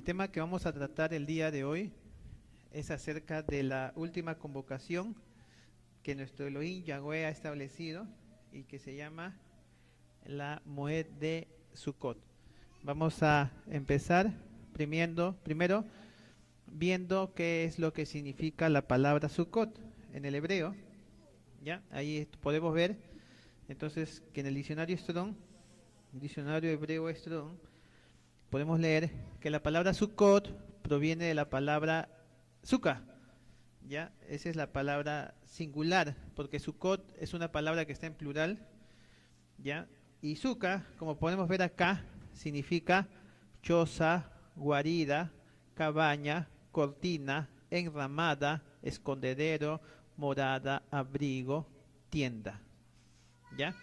tema que vamos a tratar el día de hoy es acerca de la última convocación que nuestro Elohim Yahweh ha establecido y que se llama la Moed de Sukkot. Vamos a empezar primero viendo qué es lo que significa la palabra Sukkot en el hebreo. Ya, ahí podemos ver entonces que en el diccionario Strong, diccionario hebreo Strong, podemos leer que la palabra Sukkot proviene de la palabra Sukkah. Ya, esa es la palabra singular, porque Sukkot es una palabra que está en plural, ya, y Sukkah, como podemos ver acá, significa choza, guarida, cabaña, cortina, enramada, escondedero, morada, abrigo, tienda. ¿Ya?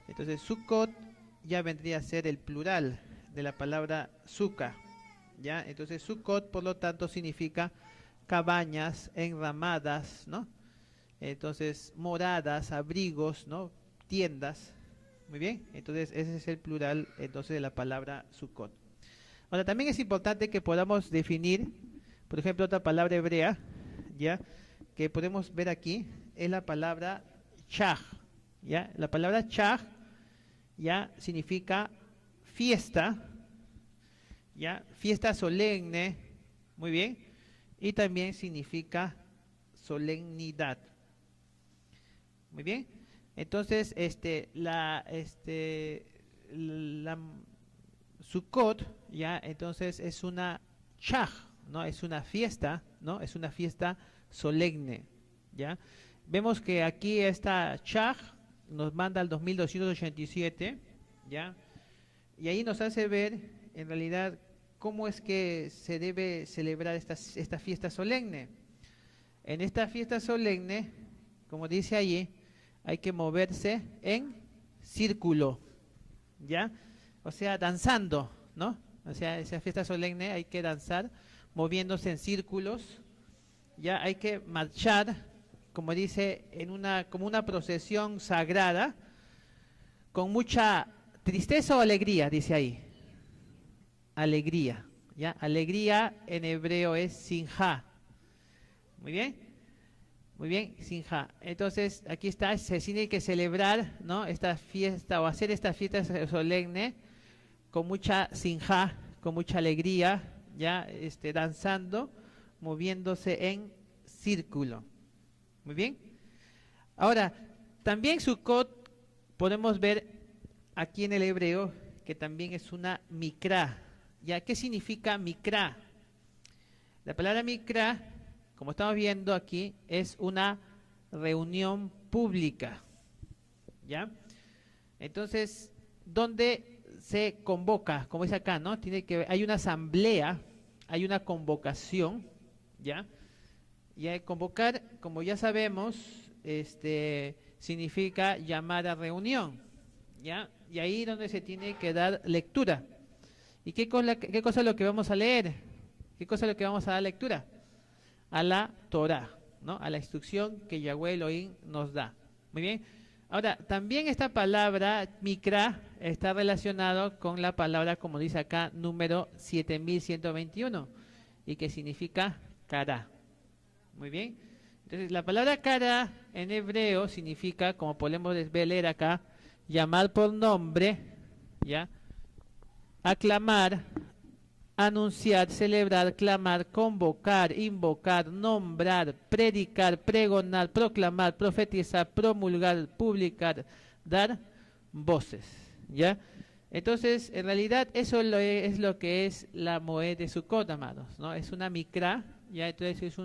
Entonces Sukkot ya vendría a ser el plural de la palabra Sukkah. ¿Ya? Entonces Sukkot, por lo tanto, significa cabañas, enramadas, ¿no? Entonces moradas, abrigos, ¿no? Tiendas. Muy bien, entonces ese es el plural entonces de la palabra Sukkot. Ahora también es importante que podamos definir, por ejemplo, otra palabra hebrea, ya que podemos ver aquí es la palabra chaj, ya la palabra chaj ya significa fiesta, ya fiesta solemne, muy bien, y también significa solemnidad, muy bien. Entonces, la Sukkot, ya, entonces es una chaj, ¿no? Es una fiesta, ¿no? Es una fiesta solemne, ¿ya? Vemos que aquí esta chaj nos manda al 2287, ¿ya? Y ahí nos hace ver, en realidad, cómo es que se debe celebrar esta fiesta solemne. En esta fiesta solemne, como dice allí, hay que moverse en círculo, ¿ya? O sea, danzando, ¿no? O sea, esa fiesta solemne hay que danzar, moviéndose en círculos, ya hay que marchar, como dice, como una procesión sagrada, con mucha tristeza o alegría, dice ahí. Alegría, ¿ya? Alegría en hebreo es sinja. Muy bien. Muy bien, sinja. Entonces, aquí está, se tiene que celebrar, ¿no? Esta fiesta o hacer esta fiesta solemne con mucha sinja, con mucha alegría, ya, danzando, moviéndose en círculo. Muy bien. Ahora, también Sukkot podemos ver aquí en el hebreo que también es una mikra. ¿Ya? ¿Qué significa mikra? La palabra mikra, como estamos viendo aquí, es una reunión pública, ¿ya? Entonces, ¿dónde se convoca? Como es acá, ¿no? Hay una asamblea, hay una convocación, ¿ya? Y convocar, como ya sabemos, significa llamar a reunión, ¿ya? Y ahí es donde se tiene que dar lectura. ¿Y qué cosa es lo que vamos a leer? ¿Qué cosa es lo que vamos a dar lectura? A la Torah, ¿no? A la instrucción que Yahweh Elohim nos da. Muy bien. Ahora, también esta palabra mikra está relacionado con la palabra, como dice acá, número 7121, y que significa cara. Muy bien. Entonces, la palabra cara en hebreo significa, como podemos leer acá, llamar por nombre, ¿ya? Aclamar, anunciar, celebrar, clamar, convocar, invocar, nombrar, predicar, pregonar, proclamar, profetizar, promulgar, publicar, dar voces, ¿ya? Entonces, en realidad, eso es lo que es la Moed de Sukkot, amados, ¿no? Es una mikra, ¿ya? Entonces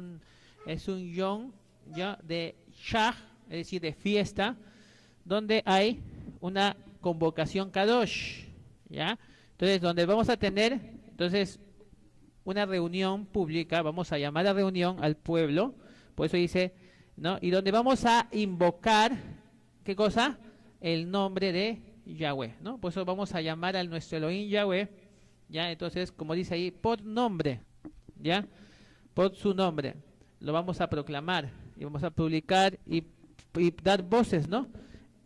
es un yom, ¿ya? De shah, es decir, de fiesta, donde hay una convocación kadosh, ¿ya? Entonces, donde vamos a tener, entonces, una reunión pública, vamos a llamar a reunión al pueblo, por eso dice, ¿no? Y donde vamos a invocar, ¿qué cosa? El nombre de Yahweh, ¿no? Por eso vamos a llamar al nuestro Elohim Yahweh, ¿ya? Entonces, como dice ahí, por nombre, ¿ya? Por su nombre, lo vamos a proclamar, y vamos a publicar y dar voces, ¿no?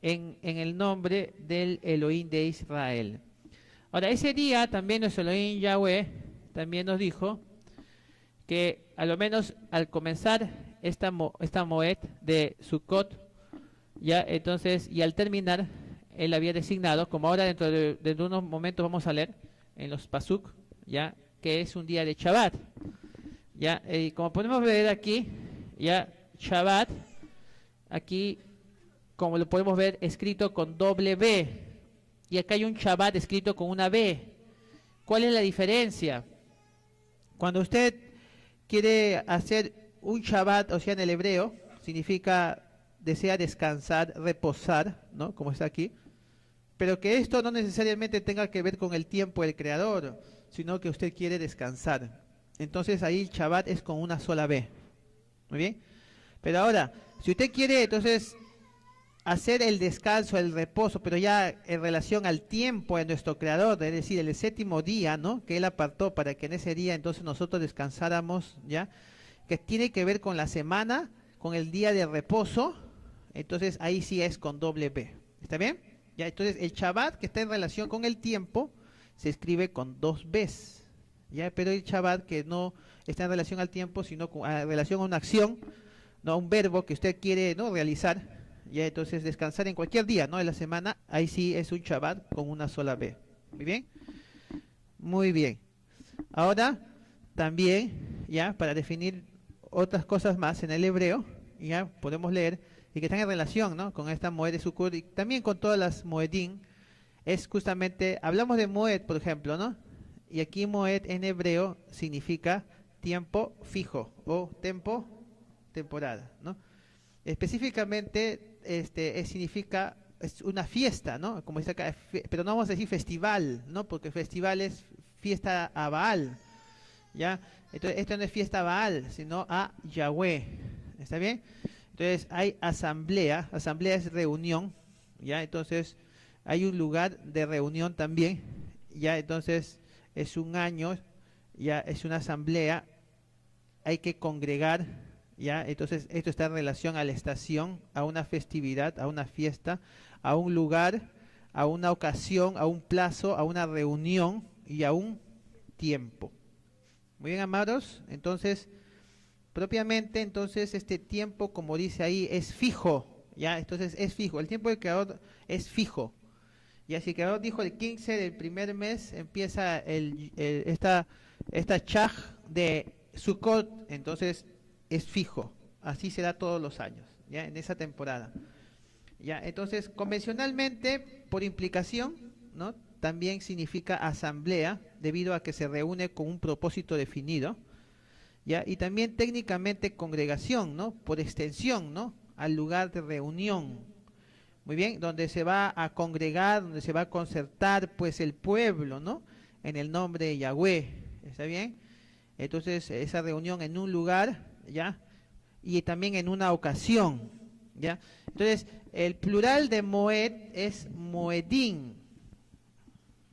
En el nombre del Elohim de Israel. Ahora, ese día también nuestro Elohim Yahweh también nos dijo que a lo menos al comenzar esta Moed de Sukkot, ya entonces, y al terminar, él había designado, como ahora dentro de unos momentos vamos a leer en los Pasuk, ya, que es un día de Shabbat, ya, como podemos ver aquí, ya, Shabbat, aquí, como lo podemos ver, escrito con doble B, y acá hay un Shabbat escrito con una B. ¿Cuál es la diferencia? Cuando usted quiere hacer un Shabbat, o sea, en el hebreo, significa desea descansar, reposar, ¿no? Como está aquí. Pero que esto no necesariamente tenga que ver con el tiempo del creador, sino que usted quiere descansar. Entonces ahí el Shabbat es con una sola B. Muy bien. Pero ahora, si usted quiere entonces hacer el descanso, el reposo, pero ya en relación al tiempo de nuestro creador, es decir, el séptimo día, ¿no? Que él apartó para que en ese día entonces nosotros descansáramos, ¿ya? Que tiene que ver con la semana, con el día de reposo, entonces ahí sí es con doble B. ¿Está bien? Ya, entonces el Shabbat que está en relación con el tiempo se escribe con dos Bs, ¿ya? Pero el Shabbat que no está en relación al tiempo, sino en relación a una acción, no a un verbo que usted quiere, ¿no?, realizar, ya, entonces descansar en cualquier día, ¿no?, de la semana, ahí sí es un Shabbat con una sola B. ¿Muy bien? Muy bien. Ahora, también, ya, para definir otras cosas más en el hebreo, ya, podemos leer, y que están en relación, ¿no?, con esta Moed de Sukkot, y también con todas las Moedim, es justamente, hablamos de Moed, por ejemplo, ¿no?, y aquí Moed en hebreo significa tiempo fijo, o temporada, ¿no? Específicamente, significa es una fiesta, ¿no? Como dice acá, pero no vamos a decir festival, ¿no? Porque festival es fiesta a Baal, ¿ya? Entonces, esto no es fiesta a Baal, sino a Yahweh, ¿está bien? Entonces, hay asamblea es reunión, ¿ya? Entonces, hay un lugar de reunión también, ¿ya? Entonces, es un año, ya es una asamblea, hay que congregar, ¿ya? Entonces esto está en relación a la estación, a una festividad, a una fiesta, a un lugar, a una ocasión, a un plazo, a una reunión y a un tiempo. Muy bien, amados. Entonces, propiamente, entonces este tiempo, como dice ahí, es fijo, ¿ya? Entonces es fijo, el tiempo del creador es fijo. Y así que ahora dijo el 15 del primer mes empieza esta Chaj de Sukkot, entonces es fijo, así será todos los años, ya en esa temporada. Ya, entonces convencionalmente, por implicación, ¿no?, también significa asamblea, debido a que se reúne con un propósito definido, ya, y también técnicamente congregación, ¿no?, por extensión, ¿no?, al lugar de reunión. Muy bien, donde se va a congregar, donde se va a concertar pues el pueblo, ¿no?, en el nombre de Yahweh. ¿Está bien? Entonces esa reunión en un lugar, ¿ya?, y también en una ocasión, ¿ya? Entonces el plural de Moed es Moedim.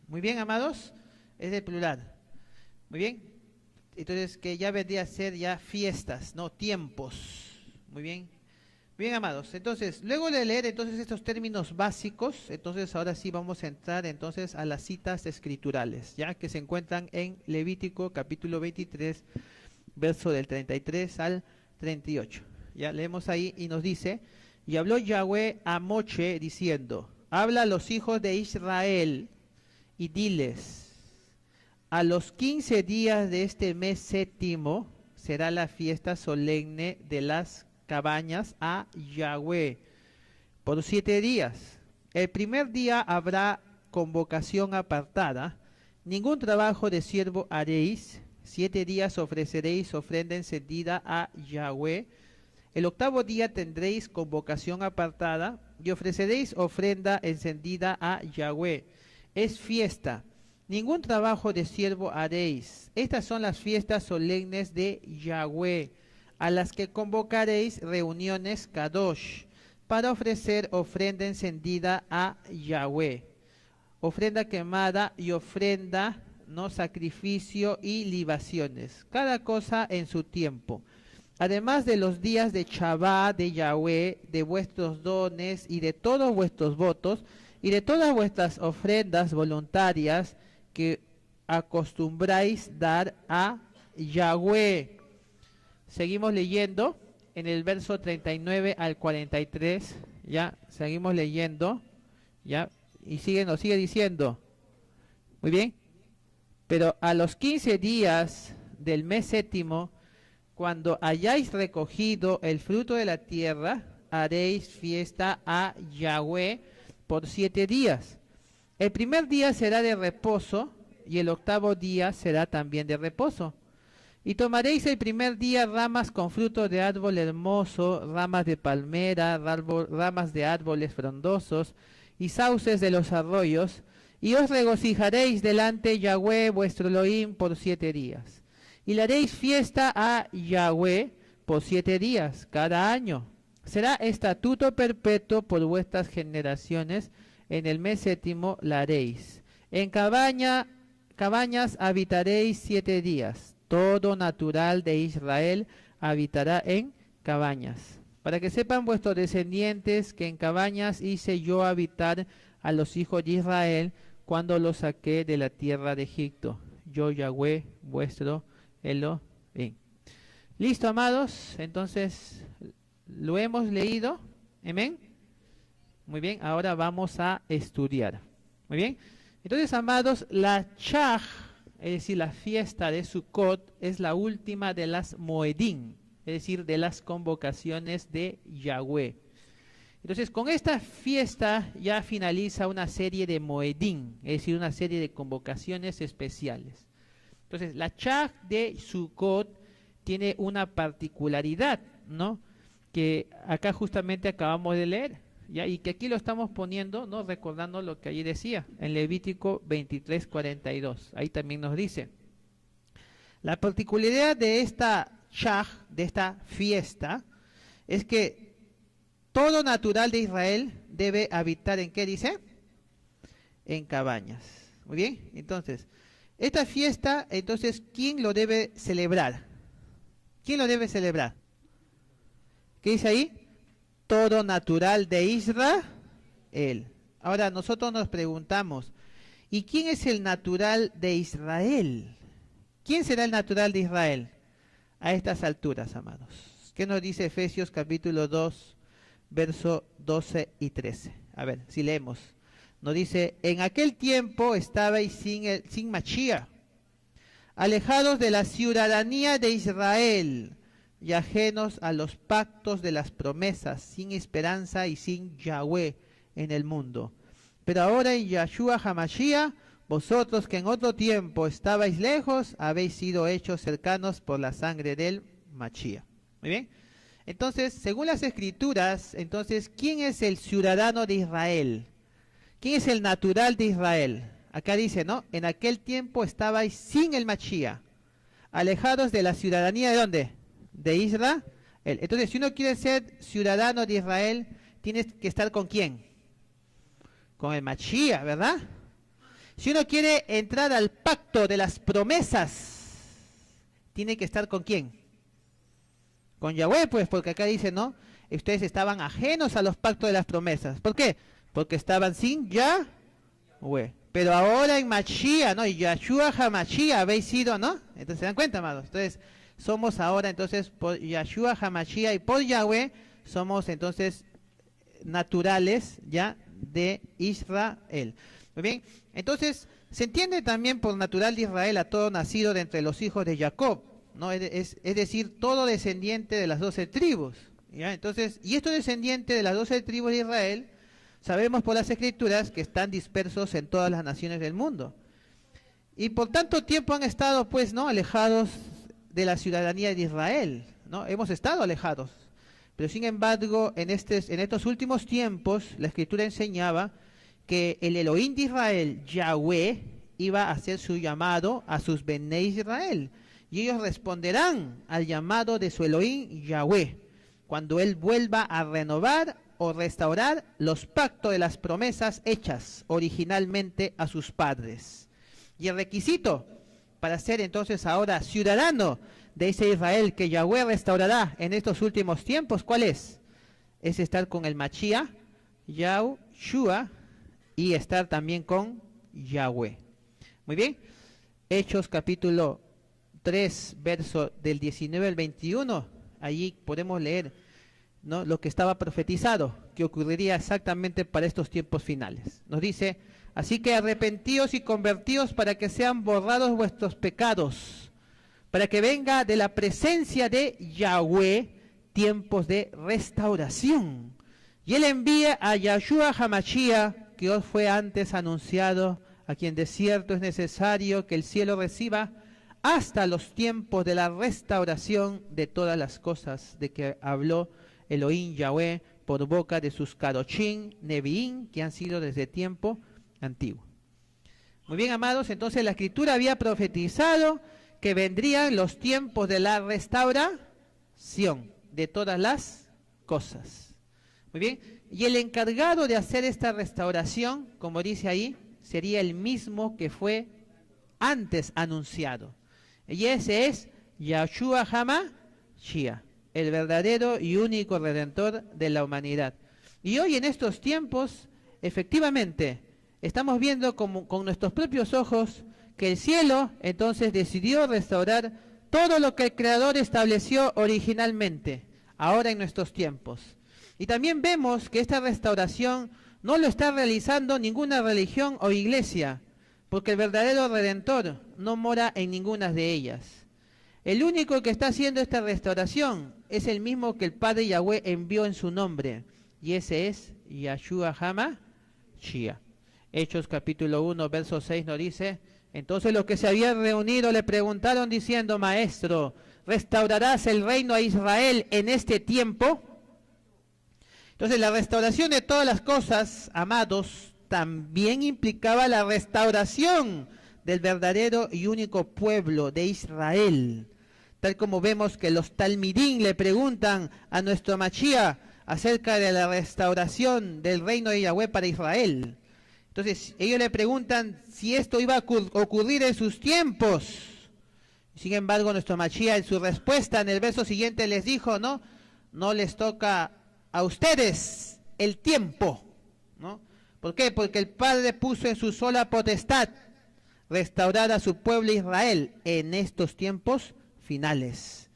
Muy bien, amados, es el plural. Muy bien, entonces que ya vendría a ser ya fiestas, no tiempos. Muy bien. Bien, amados, entonces, luego de leer entonces estos términos básicos, entonces ahora sí vamos a entrar entonces a las citas escriturales, ya que se encuentran en Levítico capítulo 23, verso del 33 al 38. Ya leemos ahí y nos dice: y habló Yahweh a Moche diciendo, habla a los hijos de Israel y diles, a los 15 días de este mes séptimo será la fiesta solemne de las cabañas a Yahweh por 7 días. El primer día habrá convocación apartada, ningún trabajo de siervo haréis, 7 días ofreceréis ofrenda encendida a Yahweh. El octavo día tendréis convocación apartada y ofreceréis ofrenda encendida a Yahweh. Es fiesta, ningún trabajo de siervo haréis. Estas son las fiestas solemnes de Yahweh, a las que convocaréis reuniones Kadosh, para ofrecer ofrenda encendida a Yahweh, ofrenda quemada y ofrenda, no sacrificio y libaciones, cada cosa en su tiempo. Además de los días de Shabbat de Yahweh, de vuestros dones y de todos vuestros votos, y de todas vuestras ofrendas voluntarias que acostumbráis dar a Yahweh. Seguimos leyendo en el verso 39 al 43, ya, seguimos leyendo, ya, y nos sigue diciendo, muy bien, pero a los 15 días del mes séptimo, cuando hayáis recogido el fruto de la tierra, haréis fiesta a Yahweh por 7 días. El primer día será de reposo y el octavo día será también de reposo. Y tomaréis el primer día ramas con fruto de árbol hermoso, ramas de palmera, ramas de árboles frondosos y sauces de los arroyos, y os regocijaréis delante de Yahweh vuestro Elohim por 7 días. Y le haréis fiesta a Yahweh por 7 días cada año. Será estatuto perpetuo por vuestras generaciones. En el mes séptimo la haréis. En cabañas habitaréis 7 días. Todo natural de Israel habitará en cabañas. Para que sepan vuestros descendientes que en cabañas hice yo habitar a los hijos de Israel cuando los saqué de la tierra de Egipto. Yo, Yahweh, vuestro Elohim. Listo, amados. Entonces, lo hemos leído. Amén. Muy bien, ahora vamos a estudiar. Muy bien. Entonces, amados, la Chag, es decir, la fiesta de Sukkot, es la última de las Moedim, es decir, de las convocaciones de Yahweh. Entonces, con esta fiesta ya finaliza una serie de Moedim, es decir, una serie de convocaciones especiales. Entonces, la Chag de Sukkot tiene una particularidad, ¿no? Que acá justamente acabamos de leer. ¿Ya? Y que aquí lo estamos poniendo, ¿no? Recordando lo que allí decía, en Levítico 23:42. Ahí también nos dice. La particularidad de esta Chag, de esta fiesta, es que todo natural de Israel debe habitar ¿en qué dice? En cabañas. Muy bien, entonces, esta fiesta, entonces, ¿quién lo debe celebrar? ¿Quién lo debe celebrar? ¿Qué dice ahí? Todo natural de Israel. Ahora nosotros nos preguntamos, ¿y quién es el natural de Israel? ¿Quién será el natural de Israel a estas alturas, amados? ¿Qué nos dice Efesios capítulo 2, verso 12 y 13? A ver, si leemos. Nos dice, en aquel tiempo estabais sin Mashiach, alejados de la ciudadanía de Israel, y ajenos a los pactos de las promesas, sin esperanza y sin Yahweh en el mundo. Pero ahora en Yahshua HaMashiach, vosotros que en otro tiempo estabais lejos, habéis sido hechos cercanos por la sangre del Mashiach. Muy bien. Entonces, según las escrituras, entonces, ¿quién es el ciudadano de Israel? ¿Quién es el natural de Israel? Acá dice, ¿no? En aquel tiempo estabais sin el Mashiach, alejados de la ciudadanía, ¿de dónde? De Israel. Entonces, si uno quiere ser ciudadano de Israel, tienes que estar ¿con quién? Con el Mashiach, ¿verdad? Si uno quiere entrar al pacto de las promesas, tiene que estar ¿con quién? Con Yahweh, pues, porque acá dice, ¿no? Ustedes estaban ajenos a los pactos de las promesas. ¿Por qué? Porque estaban sin Yahweh. Pero ahora en Mashiach, ¿no? Y Yahshua HaMashiach habéis sido, ¿no? Entonces, ¿se dan cuenta, amados? Entonces, somos ahora entonces por Yahshua HaMashiach y por Yahweh somos entonces naturales ya de Israel. Muy bien, entonces se entiende también por natural de Israel a todo nacido de entre los hijos de Jacob, ¿no? Es decir, todo descendiente de las 12 tribus. ¿Ya? Entonces, y estos descendientes de las 12 tribus de Israel, sabemos por las escrituras que están dispersos en todas las naciones del mundo. Y por tanto tiempo han estado pues, ¿no? Alejados de la ciudadanía de Israel, ¿no? Hemos estado alejados, pero sin embargo en estos últimos tiempos la escritura enseñaba que el Elohim de Israel, Yahweh, iba a hacer su llamado a sus Bnei Israel, y ellos responderán al llamado de su Elohim, Yahweh, cuando él vuelva a renovar o restaurar los pactos de las promesas hechas originalmente a sus padres. Y el requisito para ser entonces ahora ciudadano de ese Israel que Yahweh restaurará en estos últimos tiempos, ¿cuál es? Es estar con el Mashiach, Yahshua, y estar también con Yahweh. Muy bien. Hechos capítulo 3, verso del 19 al 21, allí podemos leer, ¿no?, lo que estaba profetizado, que ocurriría exactamente para estos tiempos finales. Nos dice: así que arrepentíos y convertíos para que sean borrados vuestros pecados, para que venga de la presencia de Yahweh tiempos de restauración. Y él envía a Yahshua Hamashia, que os fue antes anunciado, a quien de cierto es necesario que el cielo reciba hasta los tiempos de la restauración de todas las cosas de que habló Elohim Yahweh por boca de sus Kadoshim, Neviim, que han sido desde tiempo antiguo. Muy bien, amados, entonces la Escritura había profetizado que vendrían los tiempos de la restauración de todas las cosas. Muy bien, y el encargado de hacer esta restauración, como dice ahí, sería el mismo que fue antes anunciado. Y ese es Yahshua HaMashiach, el verdadero y único Redentor de la humanidad. Y hoy en estos tiempos, efectivamente, estamos viendo con nuestros propios ojos que el cielo entonces decidió restaurar todo lo que el Creador estableció originalmente, ahora en nuestros tiempos. Y también vemos que esta restauración no lo está realizando ninguna religión o iglesia, porque el verdadero Redentor no mora en ninguna de ellas. El único que está haciendo esta restauración es el mismo que el Padre Yahweh envió en su nombre, y ese es Yahshua HaMashiach. Hechos capítulo 1, verso 6 nos dice: entonces los que se habían reunido le preguntaron diciendo: Maestro, ¿restaurarás el reino a Israel en este tiempo? Entonces la restauración de todas las cosas, amados, también implicaba la restauración del verdadero y único pueblo de Israel. Tal como vemos que los Talmidim le preguntan a nuestro Mashiach acerca de la restauración del reino de Yahweh para Israel. Entonces ellos le preguntan si esto iba a ocurrir en sus tiempos. Sin embargo, nuestro Mashiach en su respuesta en el verso siguiente les dijo: no les toca a ustedes el tiempo, ¿no? ¿Por qué? Porque el Padre puso en su sola potestad restaurar a su pueblo Israel en estos tiempos finales.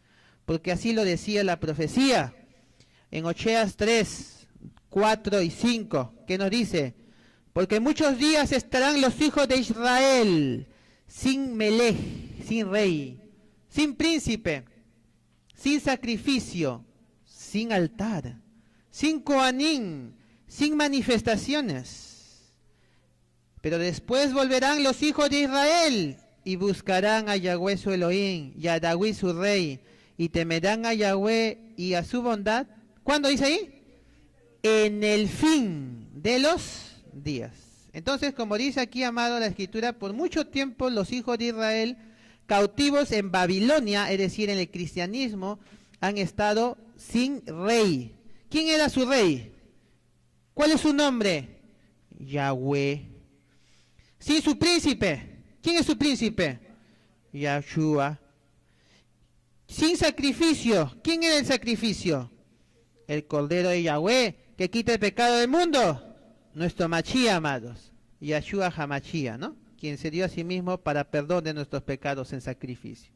Porque así lo decía la profecía en Oseas 3, 4 y 5, que nos dice: porque muchos días estarán los hijos de Israel sin melej, sin rey, sin príncipe, sin sacrificio, sin altar, sin coanín, sin manifestaciones. Pero después volverán los hijos de Israel y buscarán a Yahweh su Elohim y a David su rey, y temerán a Yahweh y a su bondad. ¿Cuándo dice ahí? En el fin de los días. Entonces, como dice aquí, amado, la Escritura, por mucho tiempo los hijos de Israel, cautivos en Babilonia, es decir, en el cristianismo, han estado sin rey. ¿Quién era su rey? ¿Cuál es su nombre? Yahweh. Sin su príncipe. ¿Quién es su príncipe? Yahshua. Sin sacrificio. ¿Quién era el sacrificio? El Cordero de Yahweh, que quita el pecado del mundo. Nuestro Mashiach, amados. Yahshua HaMashiach, ¿no? Quien se dio a sí mismo para perdón de nuestros pecados en sacrificio.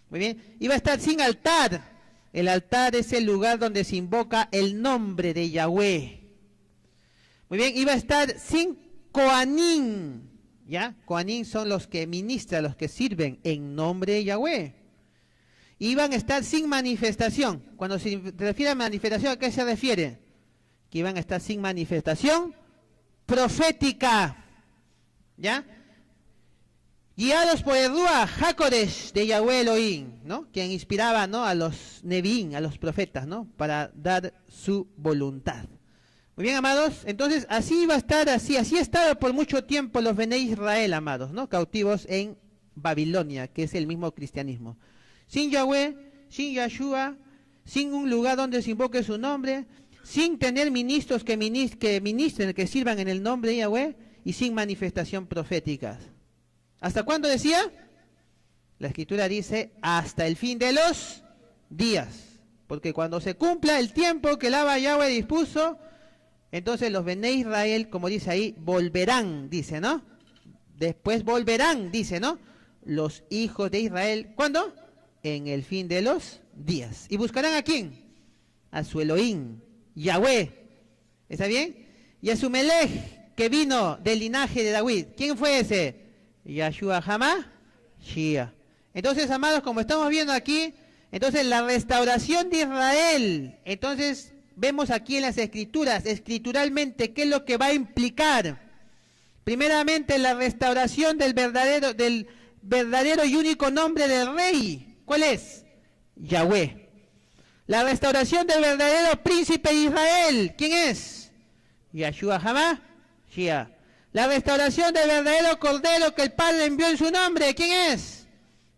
Muy bien. Iba a estar sin altar. El altar es el lugar donde se invoca el nombre de Yahweh. Muy bien, iba a estar sin coanín. ¿Ya? Coanín son los que ministran, los que sirven en nombre de Yahweh. Iban a estar sin manifestación. Cuando se refiere a manifestación, ¿a qué se refiere? Que iban a estar sin manifestación profética. ¿Ya? Guiados por el Ruach HaKodesh de Yahweh Elohim, ¿no? Quien inspiraba, ¿no?, a los Neviim, a los profetas, ¿no?, para dar su voluntad. Muy bien, amados, entonces así iba a estar, así ha estado por mucho tiempo los Bnei Israel, amados, ¿no?, cautivos en Babilonia, que es el mismo cristianismo. Sin Yahweh, sin Yahshua, sin un lugar donde se invoque su nombre, sin tener ministros que ministren, que sirvan en el nombre de Yahweh, y sin manifestación profética. ¿Hasta cuándo decía? La Escritura dice, hasta el fin de los días. Porque cuando se cumpla el tiempo que el Abba Yahweh dispuso, entonces los Bnei Israel, como dice ahí, volverán, dice, ¿no? Después volverán, dice, ¿no? los hijos de Israel. ¿Cuándo? En el fin de los días. ¿Y buscarán a quién? A su Elohim, Yahweh. ¿Está bien? Y a su Melech, que vino del linaje de David. ¿Quién fue ese? Yahshua HaMashiach. Entonces, amados, como estamos viendo aquí, entonces la restauración de Israel, entonces vemos aquí en las escrituras, escrituralmente, qué es lo que va a implicar. Primeramente, la restauración del verdadero y único nombre del rey. ¿Cuál es? Yahweh. La restauración del verdadero príncipe de Israel. ¿Quién es? Yahshua HaMashiach. La restauración del verdadero cordero que el Padre envió en su nombre. ¿Quién es?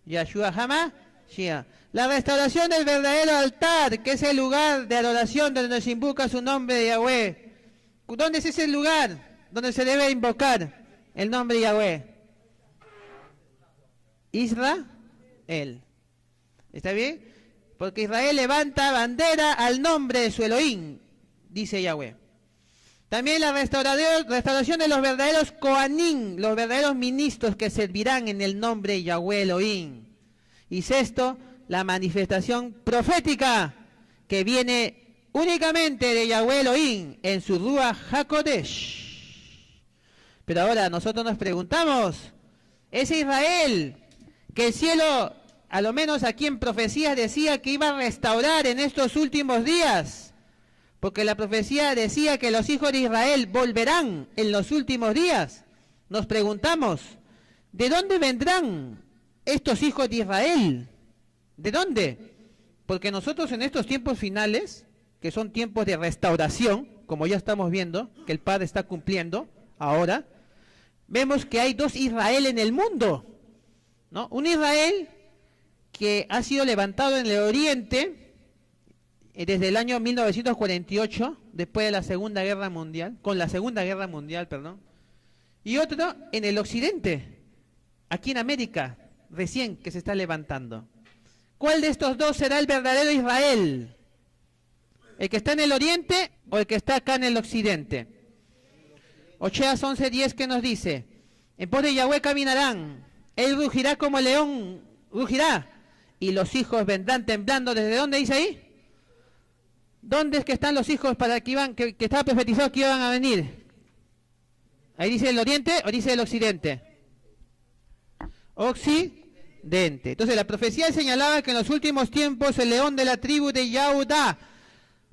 Yahshua HaMashiach. La restauración del verdadero altar, que es el lugar de adoración donde nos invoca su nombre de Yahweh. ¿Dónde es ese lugar donde se debe invocar el nombre de Yahweh? Israel. ¿Está bien? Porque Israel levanta bandera al nombre de su Elohim, dice Yahweh. También la restauración de los verdaderos Kohanim, los verdaderos ministros que servirán en el nombre de Yahweh Elohim. Y sexto, la manifestación profética que viene únicamente de Yahweh Elohim en su Ruach HaKodesh. Pero ahora nosotros nos preguntamos, ese Israel que el cielo, a lo menos aquí en profecías, decía que iba a restaurar en estos últimos días, porque la profecía decía que los hijos de Israel volverán en los últimos días. Nos preguntamos, ¿de dónde vendrán estos hijos de Israel? ¿De dónde? Porque nosotros en estos tiempos finales, que son tiempos de restauración, como ya estamos viendo, que el Padre está cumpliendo ahora, vemos que hay dos Israel en el mundo, ¿no? Un Israel que ha sido levantado en el oriente desde el año 1948, después de la Segunda Guerra Mundial, con la Segunda Guerra Mundial, perdón, y otro en el occidente, aquí en América, recién que se está levantando. ¿Cuál de estos dos será el verdadero Israel? ¿El que está en el oriente o el que está acá en el occidente? Oseas 11:10, ¿qué nos dice? En pos de Yahweh caminarán, él rugirá como el león, rugirá, y los hijos vendrán temblando. ¿Desde dónde dice ahí? ¿Dónde es que están los hijos para que iban, que estaba profetizado que iban a venir? ¿Ahí dice el oriente o dice el occidente? Occidente. Entonces la profecía señalaba que en los últimos tiempos el león de la tribu de Yahudá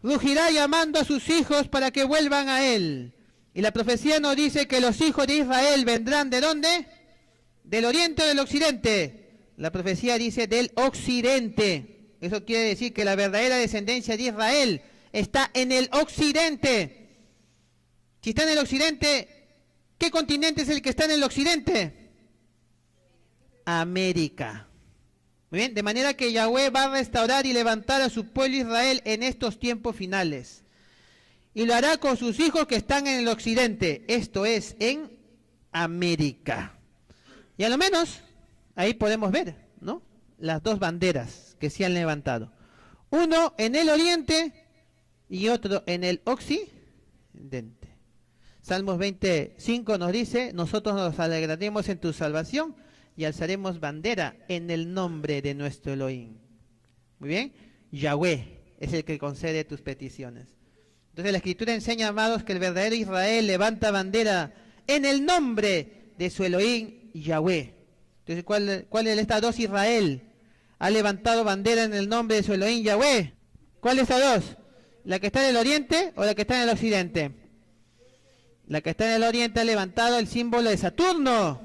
rugirá llamando a sus hijos para que vuelvan a él. Y la profecía nos dice que los hijos de Israel vendrán ¿de dónde? ¿Del oriente o del occidente? La profecía dice del occidente. Eso quiere decir que la verdadera descendencia de Israel está en el occidente. Si está en el occidente, ¿qué continente es el que está en el occidente? América. Muy bien, de manera que Yahweh va a restaurar y levantar a su pueblo Israel en estos tiempos finales. Y lo hará con sus hijos que están en el occidente, esto es, en América. Y a lo menos, ahí podemos ver, ¿no? Las dos banderas que se han levantado. Uno en el oriente y otro en el occidente. Salmos 25 nos dice, nosotros nos alegraremos en tu salvación y alzaremos bandera en el nombre de nuestro Elohim. Muy bien, Yahweh es el que concede tus peticiones. Entonces la Escritura enseña, amados, que el verdadero Israel levanta bandera en el nombre de su Elohim, Yahweh. Entonces, ¿cuál es esta dos Israel? Ha levantado bandera en el nombre de su Elohim, Yahweh. ¿Cuál de estas dos? ¿La que está en el oriente o la que está en el occidente? La que está en el oriente ha levantado el símbolo de Saturno,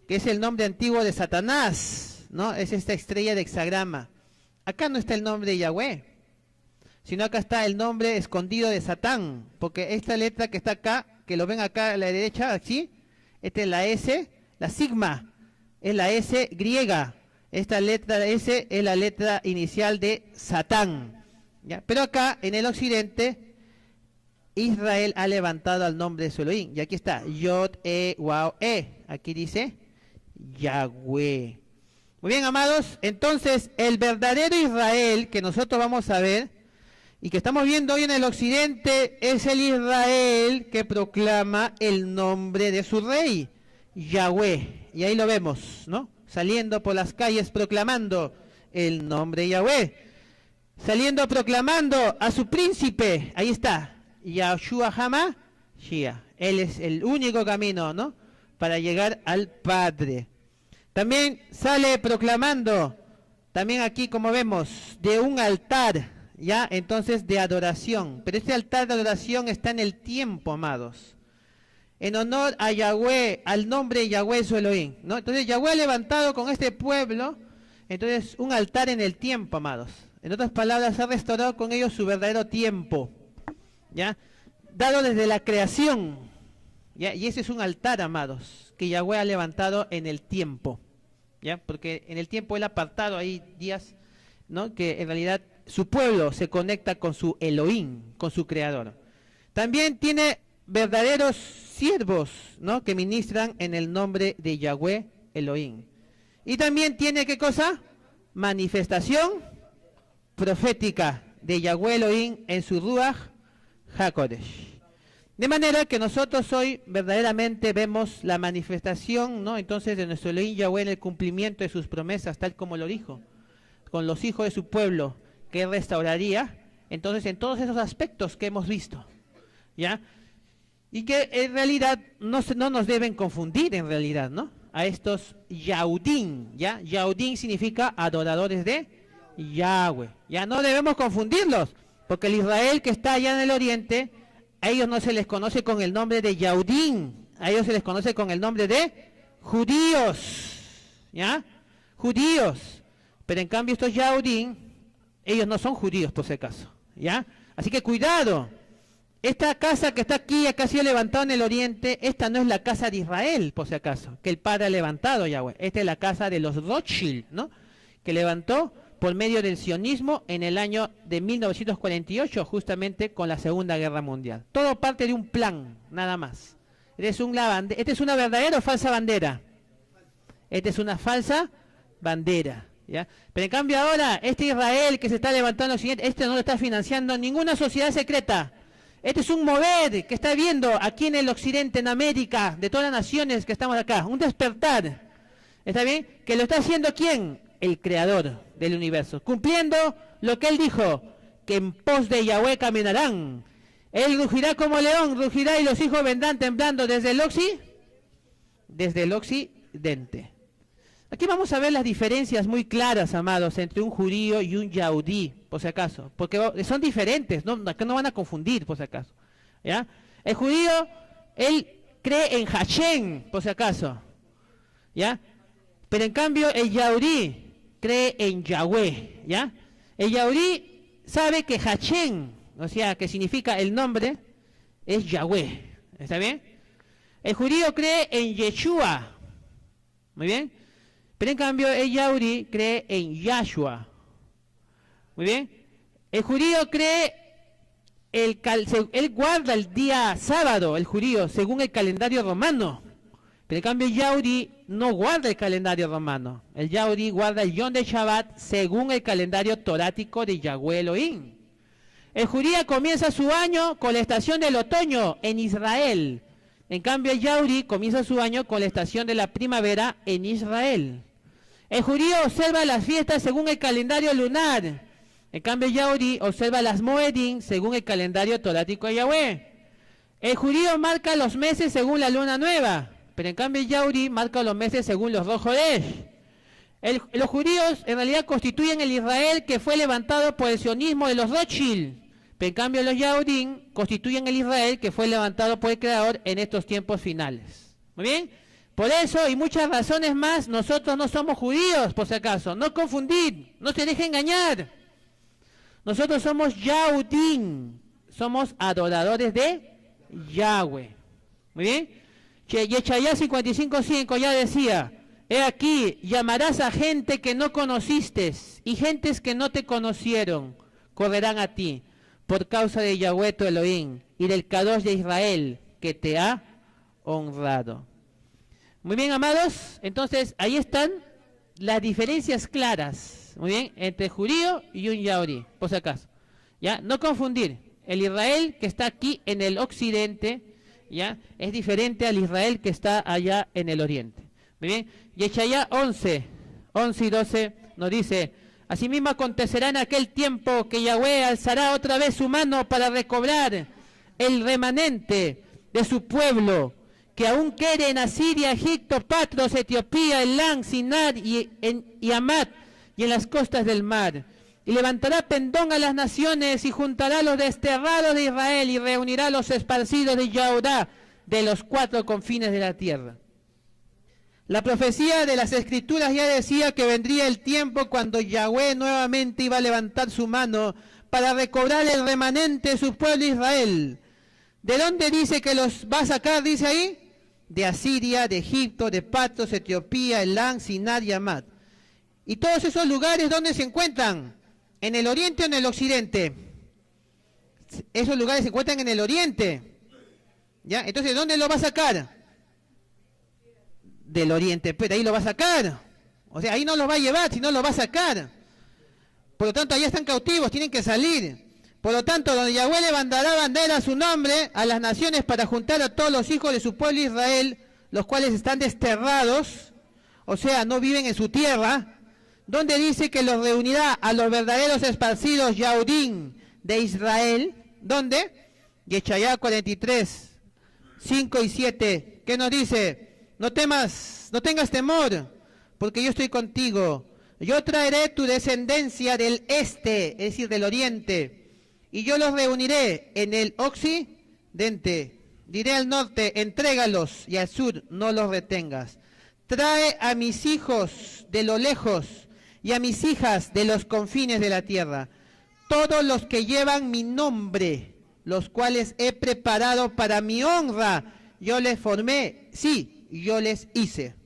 que es el nombre antiguo de Satanás, ¿no? Es esta estrella de hexagrama. Acá no está el nombre de Yahweh, sino acá está el nombre escondido de Satán, porque esta letra que está acá, que lo ven acá a la derecha, aquí, esta es la S, la sigma, es la S griega. Esta letra S es la letra inicial de Satán, ¿ya? Pero acá, en el occidente, Israel ha levantado al nombre de su Elohim. Y aquí está, Yod, Waw, aquí dice Yahweh. Muy bien, amados, entonces el verdadero Israel que nosotros vamos a ver y que estamos viendo hoy en el occidente es el Israel que proclama el nombre de su rey, Yahweh. Y ahí lo vemos, ¿no? saliendo por las calles proclamando el nombre de Yahweh, saliendo proclamando a su príncipe, ahí está, Yahshua HaMashiach. Él es el único camino, ¿no?, para llegar al Padre. También sale proclamando, también aquí como vemos, de un altar, ya, entonces de adoración. Pero este altar de adoración está en el tiempo, amados, en honor a Yahweh, al nombre de Yahweh su Elohim, ¿no? Entonces Yahweh ha levantado con este pueblo, entonces, un altar en el tiempo, amados. En otras palabras, ha restaurado con ellos su verdadero tiempo, ¿ya?, dado desde la creación, ¿ya? Y ese es un altar, amados, que Yahweh ha levantado en el tiempo, ¿ya? Porque en el tiempo Él ha apartado ahí días, ¿no?, que en realidad su pueblo se conecta con su Elohim, con su Creador. También tiene verdaderos siervos, ¿no?, que ministran en el nombre de Yahweh Elohim. Y también tiene, ¿qué cosa? Manifestación profética de Yahweh Elohim en su Ruach HaKodesh. De manera que nosotros hoy verdaderamente vemos la manifestación, ¿no?, entonces de nuestro Elohim Yahweh en el cumplimiento de sus promesas, tal como lo dijo, con los hijos de su pueblo, que restauraría, entonces en todos esos aspectos que hemos visto, ¿ya? Y que en realidad no nos deben confundir, en realidad, ¿no?, a estos Yahudim, ¿ya? Yahudim significa adoradores de Yahweh. Ya no debemos confundirlos, porque el Israel que está allá en el oriente, a ellos no se les conoce con el nombre de Yahudim, a ellos se les conoce con el nombre de judíos, ¿ya? Judíos. Pero en cambio estos Yahudim, ellos no son judíos por si acaso, ¿ya? Así que cuidado. Esta casa que está aquí, acá ha sido levantada en el oriente, esta no es la casa de Israel, por si acaso, que el Padre ha levantado, Yahweh. Esta es la casa de los Rothschild, ¿no?, que levantó por medio del sionismo en el año de 1948, justamente con la Segunda Guerra Mundial. Todo parte de un plan, nada más. Esta es una verdadera o falsa bandera. Esta es una falsa bandera, ¿ya? Pero en cambio ahora, este Israel que se está levantando en el occidente, este no lo está financiando ninguna sociedad secreta. Este es un mover que está viendo aquí en el occidente, en América, de todas las naciones que estamos acá, un despertar, ¿está bien? Que lo está haciendo ¿quién? El Creador del universo, cumpliendo lo que Él dijo, que en pos de Yahweh caminarán. Él rugirá como león, rugirá y los hijos vendrán temblando desde el occidente. Aquí vamos a ver las diferencias muy claras, amados, entre un judío y un yahudí, por si acaso, porque son diferentes, acá no van a confundir, por si acaso, ¿ya? El judío, él cree en Hashem, por si acaso, ¿ya? Pero en cambio el yahudí cree en Yahweh, ¿ya? El yahudí sabe que Hashem, o sea, que significa el nombre, es Yahweh, ¿está bien? El judío cree en Yeshua, muy bien. Pero en cambio el Yahudí cree en Yahshua. Muy bien. El judío cree, él guarda el día sábado, el judío, según el calendario romano. Pero en cambio el Yahudí no guarda el calendario romano. El Yahudí guarda el Yom de Shabbat según el calendario torático de Yahweh Elohim. El judío comienza su año con la estación del otoño en Israel. En cambio el Yahudí comienza su año con la estación de la primavera en Israel. El judío observa las fiestas según el calendario lunar. En cambio, el yahudí observa las moedim según el calendario torático de Yahweh. El judío marca los meses según la luna nueva. Pero en cambio, el yahudí marca los meses según los Rosh Hodesh. Los judíos en realidad constituyen el Israel que fue levantado por el sionismo de los Rothschild. Pero en cambio, los yahudim constituyen el Israel que fue levantado por el Creador en estos tiempos finales. ¿Muy bien? Por eso y muchas razones más, nosotros no somos judíos, por si acaso. No confundir, no se deje engañar. Nosotros somos Yahudim, somos adoradores de Yahweh. Muy bien. Yechayá 55:5 ya decía, he aquí, llamarás a gente que no conociste y gentes que no te conocieron, correrán a ti, por causa de Yahweh tu Elohim y del Kadosh de Israel, que te ha honrado. Muy bien, amados, entonces ahí están las diferencias claras, muy bien, entre judío y un yahudí, por si acaso. ¿Ya? No confundir, el Israel que está aquí en el occidente, ¿ya?, es diferente al Israel que está allá en el oriente. Muy bien. Yeshaya 11 y 12 nos dice: asimismo acontecerá en aquel tiempo que Yahweh alzará otra vez su mano para recobrar el remanente de su pueblo, que aún quede en Asiria, Egipto, Patros, Etiopía, Elán, Sinar y Hamat, y en las costas del mar. Y levantará pendón a las naciones, y juntará a los desterrados de Israel, y reunirá a los esparcidos de Yahudá, de los 4 confines de la tierra. La profecía de las Escrituras ya decía que vendría el tiempo cuando Yahweh nuevamente iba a levantar su mano para recobrar el remanente de su pueblo Israel. ¿De dónde dice que los va a sacar? Dice ahí: de Asiria, de Egipto, de Patros, Etiopía, Elán, Sinar y Hamat. ¿Y todos esos lugares dónde se encuentran? ¿En el oriente o en el occidente? Esos lugares se encuentran en el oriente. ¿Ya? Entonces, ¿dónde lo va a sacar? Del oriente, pero ahí lo va a sacar. O sea, ahí no lo va a llevar, sino lo va a sacar. Por lo tanto, allá están cautivos, tienen que salir. Por lo tanto, donde Yahweh levantará bandera a su nombre a las naciones para juntar a todos los hijos de su pueblo Israel, los cuales están desterrados, o sea, no viven en su tierra, donde dice que los reunirá a los verdaderos esparcidos Yahudim de Israel. ¿Dónde? Yeshaya 43, 5 y 7. ¿Qué nos dice? No temas, no tengas temor, porque yo estoy contigo. Yo traeré tu descendencia del este, es decir, del oriente, y yo los reuniré en el occidente. Diré al norte: entrégalos, y al sur: no los retengas. Trae a mis hijos de lo lejos y a mis hijas de los confines de la tierra, todos los que llevan mi nombre, los cuales he preparado para mi honra. Yo les formé, sí, yo les hice.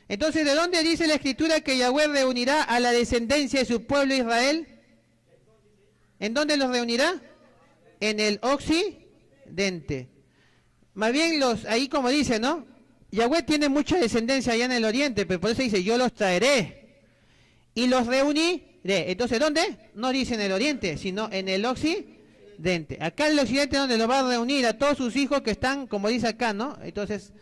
Entonces, ¿de dónde dice la Escritura que Yahweh reunirá a la descendencia de su pueblo Israel? ¿En dónde los reunirá? En el occidente. Más bien ahí como dice, ¿no? Yahweh tiene mucha descendencia allá en el oriente, pero por eso dice: yo los traeré y los reuniré. Entonces, ¿dónde? No dice en el oriente, sino en el occidente. Acá en el occidente, donde lo va a reunir a todos sus hijos que están, como dice acá, ¿no? Entonces,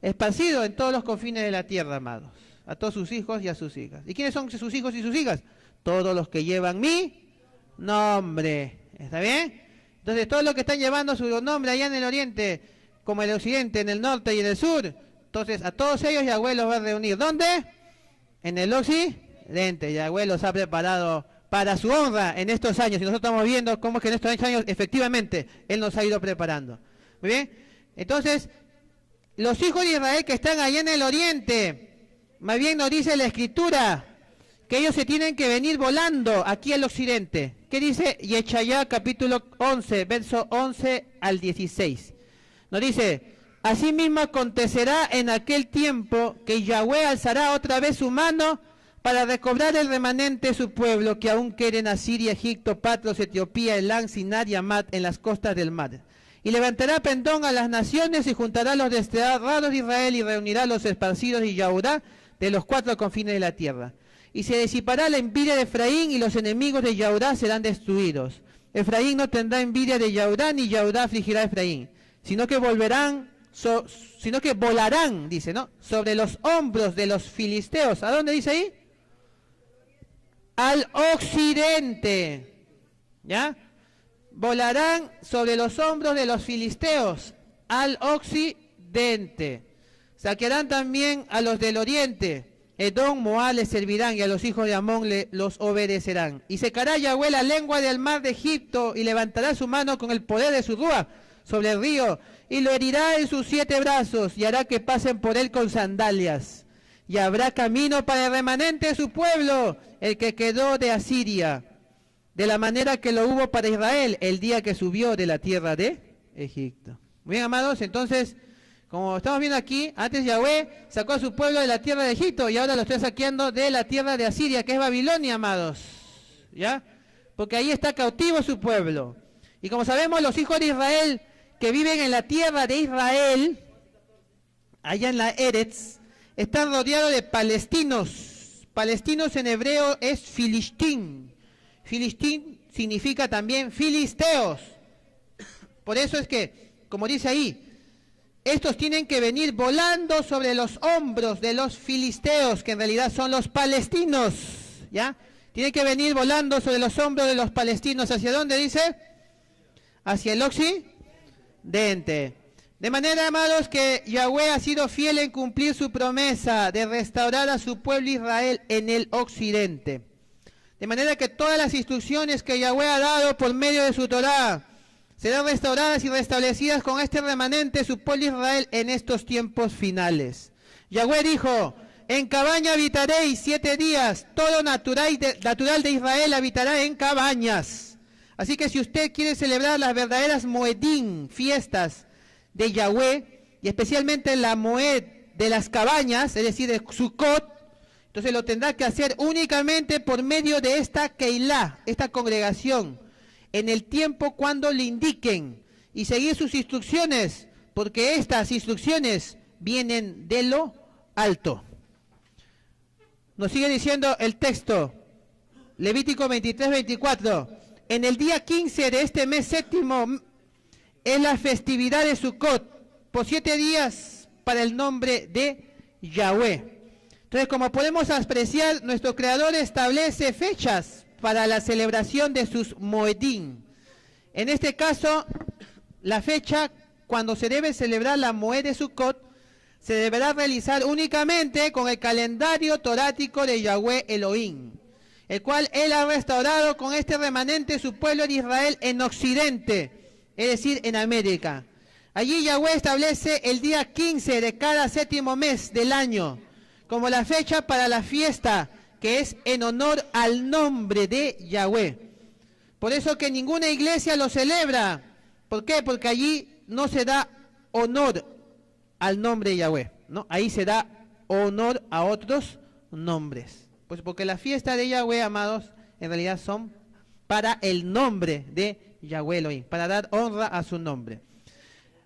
esparcido en todos los confines de la tierra, amados, a todos sus hijos y a sus hijas. ¿Y quiénes son sus hijos y sus hijas? Todos los que llevan mi nombre. ¿Está bien? Entonces, todos los que están llevando su nombre allá en el oriente, como en el occidente, en el norte y en el sur, entonces a todos ellos Yahweh los va a reunir. ¿Dónde? En el occidente. Yahweh los ha preparado para su honra en estos años, y nosotros estamos viendo cómo es que en estos años efectivamente Él nos ha ido preparando. Muy bien. Entonces, los hijos de Israel que están allá en el oriente, más bien nos dice la Escritura que ellos se tienen que venir volando aquí al occidente. ¿Qué dice Yeshaya capítulo 11, verso 11 al 16? Nos dice: asimismo acontecerá en aquel tiempo que Yahweh alzará otra vez su mano para recobrar el remanente de su pueblo, que aún quede en Asiria, Egipto, Patros, Etiopía, Elán, Sinar y Hamat, en las costas del mar. Y levantará pendón a las naciones, y juntará a los desterrados de Israel, y reunirá a los esparcidos de Yahudá de los 4 confines de la tierra. Y se disipará la envidia de Efraín, y los enemigos de Yahudá serán destruidos. Efraín no tendrá envidia de Yahudá, ni Yahudá afligirá a Efraín, sino que volarán, dice, ¿no?, sobre los hombros de los filisteos. ¿A dónde dice ahí? Al occidente. ¿Ya? Volarán sobre los hombros de los filisteos al occidente. Saquearán también a los del oriente. Edom, Moab les servirán, y a los hijos de Amón los obedecerán. Y secará Yahweh la lengua del mar de Egipto, y levantará su mano con el poder de su rúa sobre el río, y lo herirá en sus 7 brazos, y hará que pasen por él con sandalias. Y habrá camino para el remanente de su pueblo, el que quedó de Asiria, de la manera que lo hubo para Israel el día que subió de la tierra de Egipto. Bien, amados, entonces, como estamos viendo aquí, antes Yahweh sacó a su pueblo de la tierra de Egipto, y ahora lo está saqueando de la tierra de Asiria, que es Babilonia, amados. ¿Ya? Porque ahí está cautivo su pueblo. Y como sabemos, los hijos de Israel que viven en la tierra de Israel, allá en la Eretz, están rodeados de palestinos. Palestinos en hebreo es filistín. Filistín significa también filisteos. Por eso es que, como dice ahí, estos tienen que venir volando sobre los hombros de los filisteos, que en realidad son los palestinos, ¿ya? Tienen que venir volando sobre los hombros de los palestinos. ¿Hacia dónde dice? Hacia el occidente. De manera, amados, que Yahweh ha sido fiel en cumplir su promesa de restaurar a su pueblo Israel en el occidente. De manera que todas las instrucciones que Yahweh ha dado por medio de su Torá serán restauradas y restablecidas con este remanente, su pueblo Israel, en estos tiempos finales. Yahweh dijo: en cabaña habitaréis 7 días, todo natural de Israel habitará en cabañas. Así que si usted quiere celebrar las verdaderas Moedim, fiestas de Yahweh, y especialmente la Moed de las cabañas, es decir, de Sukkot, entonces lo tendrá que hacer únicamente por medio de esta Keilah, esta congregación, en el tiempo cuando le indiquen, y seguir sus instrucciones, porque estas instrucciones vienen de lo alto. Nos sigue diciendo el texto, Levítico 23-24, en el día 15 de este mes séptimo es la festividad de Sukkot, por 7 días para el nombre de Yahweh. Entonces, como podemos apreciar, nuestro Creador establece fechas para la celebración de sus Moedim. En este caso, la fecha cuando se debe celebrar la Moed de Sukkot se deberá realizar únicamente con el calendario torático de Yahweh Elohim, el cual Él ha restaurado con este remanente su pueblo de Israel en Occidente, es decir, en América. Allí Yahweh establece el día 15 de cada séptimo mes del año como la fecha para la fiesta, que es en honor al nombre de Yahweh. Por eso que ninguna iglesia lo celebra. ¿Por qué? Porque allí no se da honor al nombre de Yahweh, ¿no? Ahí se da honor a otros nombres. Pues porque la fiesta de Yahweh, amados, en realidad son para el nombre de Yahweh Elohim, para dar honra a su nombre.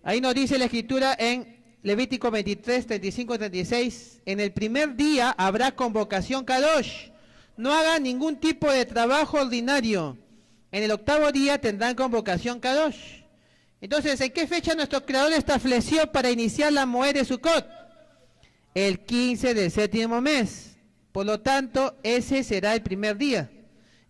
Ahí nos dice la Escritura en Levítico 23, 35 y 36, en el primer día habrá convocación Kadosh, no hagan ningún tipo de trabajo ordinario. En el 8º día tendrán convocación Kadosh. Entonces, ¿en qué fecha nuestro Creador estableció para iniciar la Moed de Sukkot? El 15 del séptimo mes. Por lo tanto, ese será el primer día.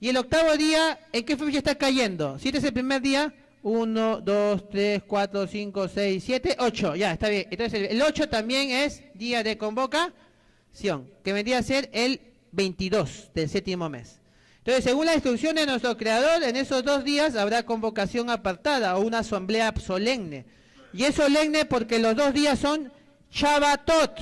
Y el 8º día, ¿en qué fecha está cayendo? Si este es el primer día, 1, 2, 3, 4, 5, 6, 7, 8. Ya, está bien. Entonces, el 8 también es día de convocación, que vendría a ser el 22 del séptimo mes. Entonces, según la instrucción de nuestro Creador, en esos 2 días habrá convocación apartada o una asamblea solemne. Y es solemne porque los 2 días son Shabbatot.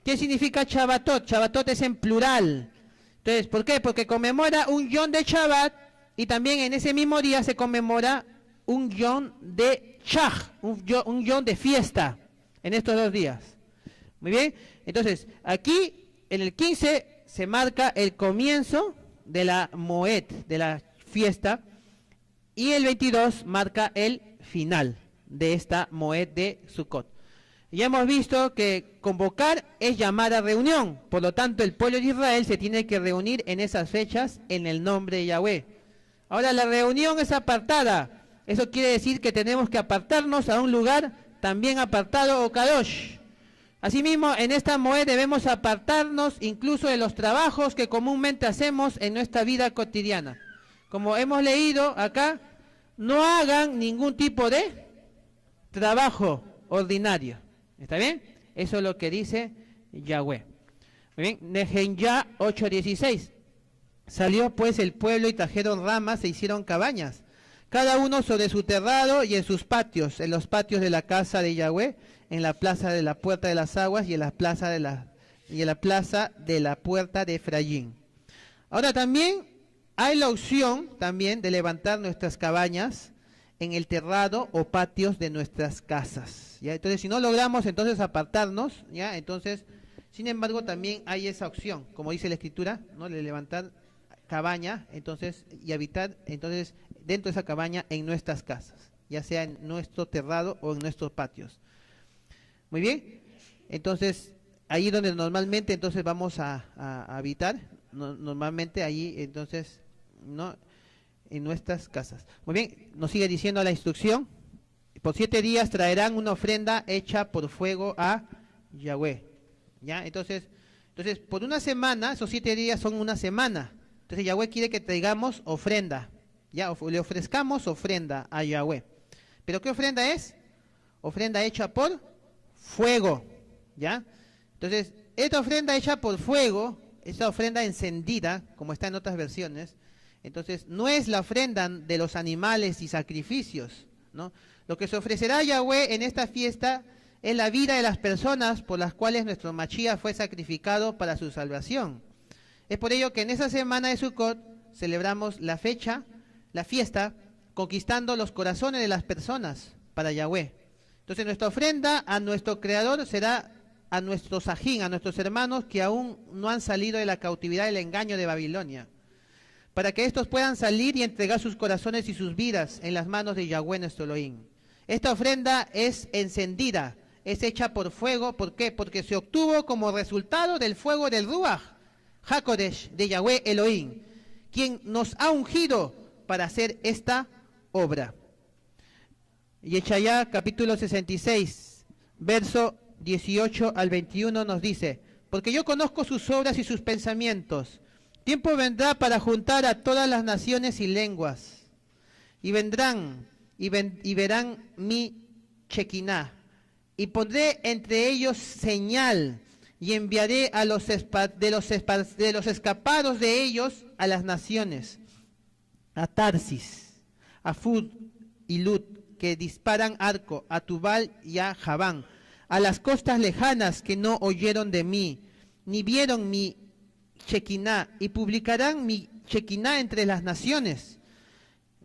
¿Qué significa Shabbatot? Shabbatot es en plural. Entonces, ¿por qué? Porque conmemora un yom de Shabbat y también en ese mismo día se conmemora un yom de Shach, un yom de fiesta en estos 2 días. Muy bien. Entonces, aquí en el 15 se marca el comienzo de la Moed, de la fiesta, y el 22 marca el final de esta Moed de Sukkot. Ya hemos visto que convocar es llamar a reunión, por lo tanto el pueblo de Israel se tiene que reunir en esas fechas en el nombre de Yahweh. Ahora la reunión es apartada, eso quiere decir que tenemos que apartarnos a un lugar también apartado o kadosh. Asimismo, en esta Moed debemos apartarnos incluso de los trabajos que comúnmente hacemos en nuestra vida cotidiana. Como hemos leído acá, no hagan ningún tipo de trabajo ordinario. ¿Está bien? Eso es lo que dice Yahweh. Muy bien, Nehemías 8:16. Salió pues el pueblo y trajeron ramas e hicieron cabañas, cada uno sobre su terrado y en sus patios, en los patios de la casa de Yahweh, en la plaza de la puerta de las aguas y en la plaza de la puerta de Efraín. Ahora también hay la opción también de levantar nuestras cabañas en el terrado o patios de nuestras casas, ¿ya? Entonces, si no logramos entonces apartarnos, ¿ya? Entonces, sin embargo, también hay esa opción, como dice la Escritura, ¿no? De levantar cabaña, entonces, y habitar entonces dentro de esa cabaña en nuestras casas, ya sea en nuestro terrado o en nuestros patios. Muy bien, entonces ahí donde normalmente entonces vamos a habitar, normalmente ahí entonces, ¿no? En nuestras casas. Muy bien, nos sigue diciendo la instrucción, Por 7 días traerán una ofrenda hecha por fuego a Yahweh. ¿Ya? Entonces, por una semana, esos 7 días son una semana. Entonces Yahweh quiere que traigamos ofrenda. ¿Ya? Le ofrezcamos ofrenda a Yahweh. ¿Pero qué ofrenda es? Ofrenda hecha por fuego. ¿Ya? Entonces, esta ofrenda hecha por fuego, esta ofrenda encendida, como está en otras versiones, entonces no es la ofrenda de los animales y sacrificios, ¿no? Lo que se ofrecerá a Yahweh en esta fiesta es la vida de las personas por las cuales nuestro Mashiach fue sacrificado para su salvación. Es por ello que en esa semana de Sukkot celebramos la fiesta, conquistando los corazones de las personas para Yahweh. Entonces nuestra ofrenda a nuestro Creador será a nuestros sajín, a nuestros hermanos que aún no han salido de la cautividad del engaño de Babilonia, para que estos puedan salir y entregar sus corazones y sus vidas en las manos de Yahweh nuestro Elohim. Esta ofrenda es encendida, es hecha por fuego. ¿Por qué? Porque se obtuvo como resultado del fuego del Ruach HaKodesh de Yahweh Elohim, quien nos ha ungido para hacer esta obra. Yeshayá capítulo 66, verso 18 al 21 nos dice: porque yo conozco sus obras y sus pensamientos. Tiempo vendrá para juntar a todas las naciones y lenguas, y vendrán y verán mi Shekinah, y pondré entre ellos señal, y enviaré a los escapados de ellos a las naciones, a Tarsis, a Fud y Lut, que disparan arco, a Tubal y a Javán, a las costas lejanas que no oyeron de mí, ni vieron mi Shekinah, y publicarán mi Shekinah entre las naciones,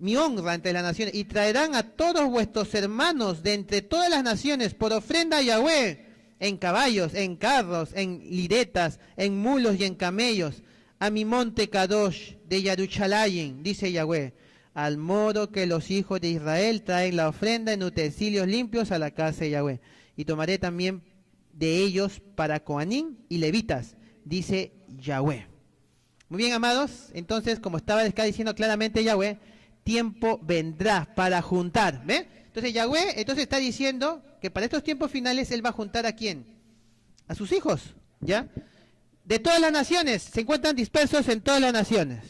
mi honra entre las naciones, y traerán a todos vuestros hermanos de entre todas las naciones por ofrenda a Yahweh, en caballos, en carros, en liretas, en mulos y en camellos, a mi monte Kadosh de Yerushalayim, dice Yahweh, al modo que los hijos de Israel traen la ofrenda en utensilios limpios a la casa de Yahweh. Y tomaré también de ellos para Coanín y levitas, dice Yahweh. Muy bien, amados, entonces, como estaba acá diciendo claramente Yahweh, tiempo vendrá para juntar, ¿ve? Entonces Yahweh está diciendo que para estos tiempos finales Él va a juntar ¿a quién? A sus hijos, ¿ya? De todas las naciones, se encuentran dispersos en todas las naciones.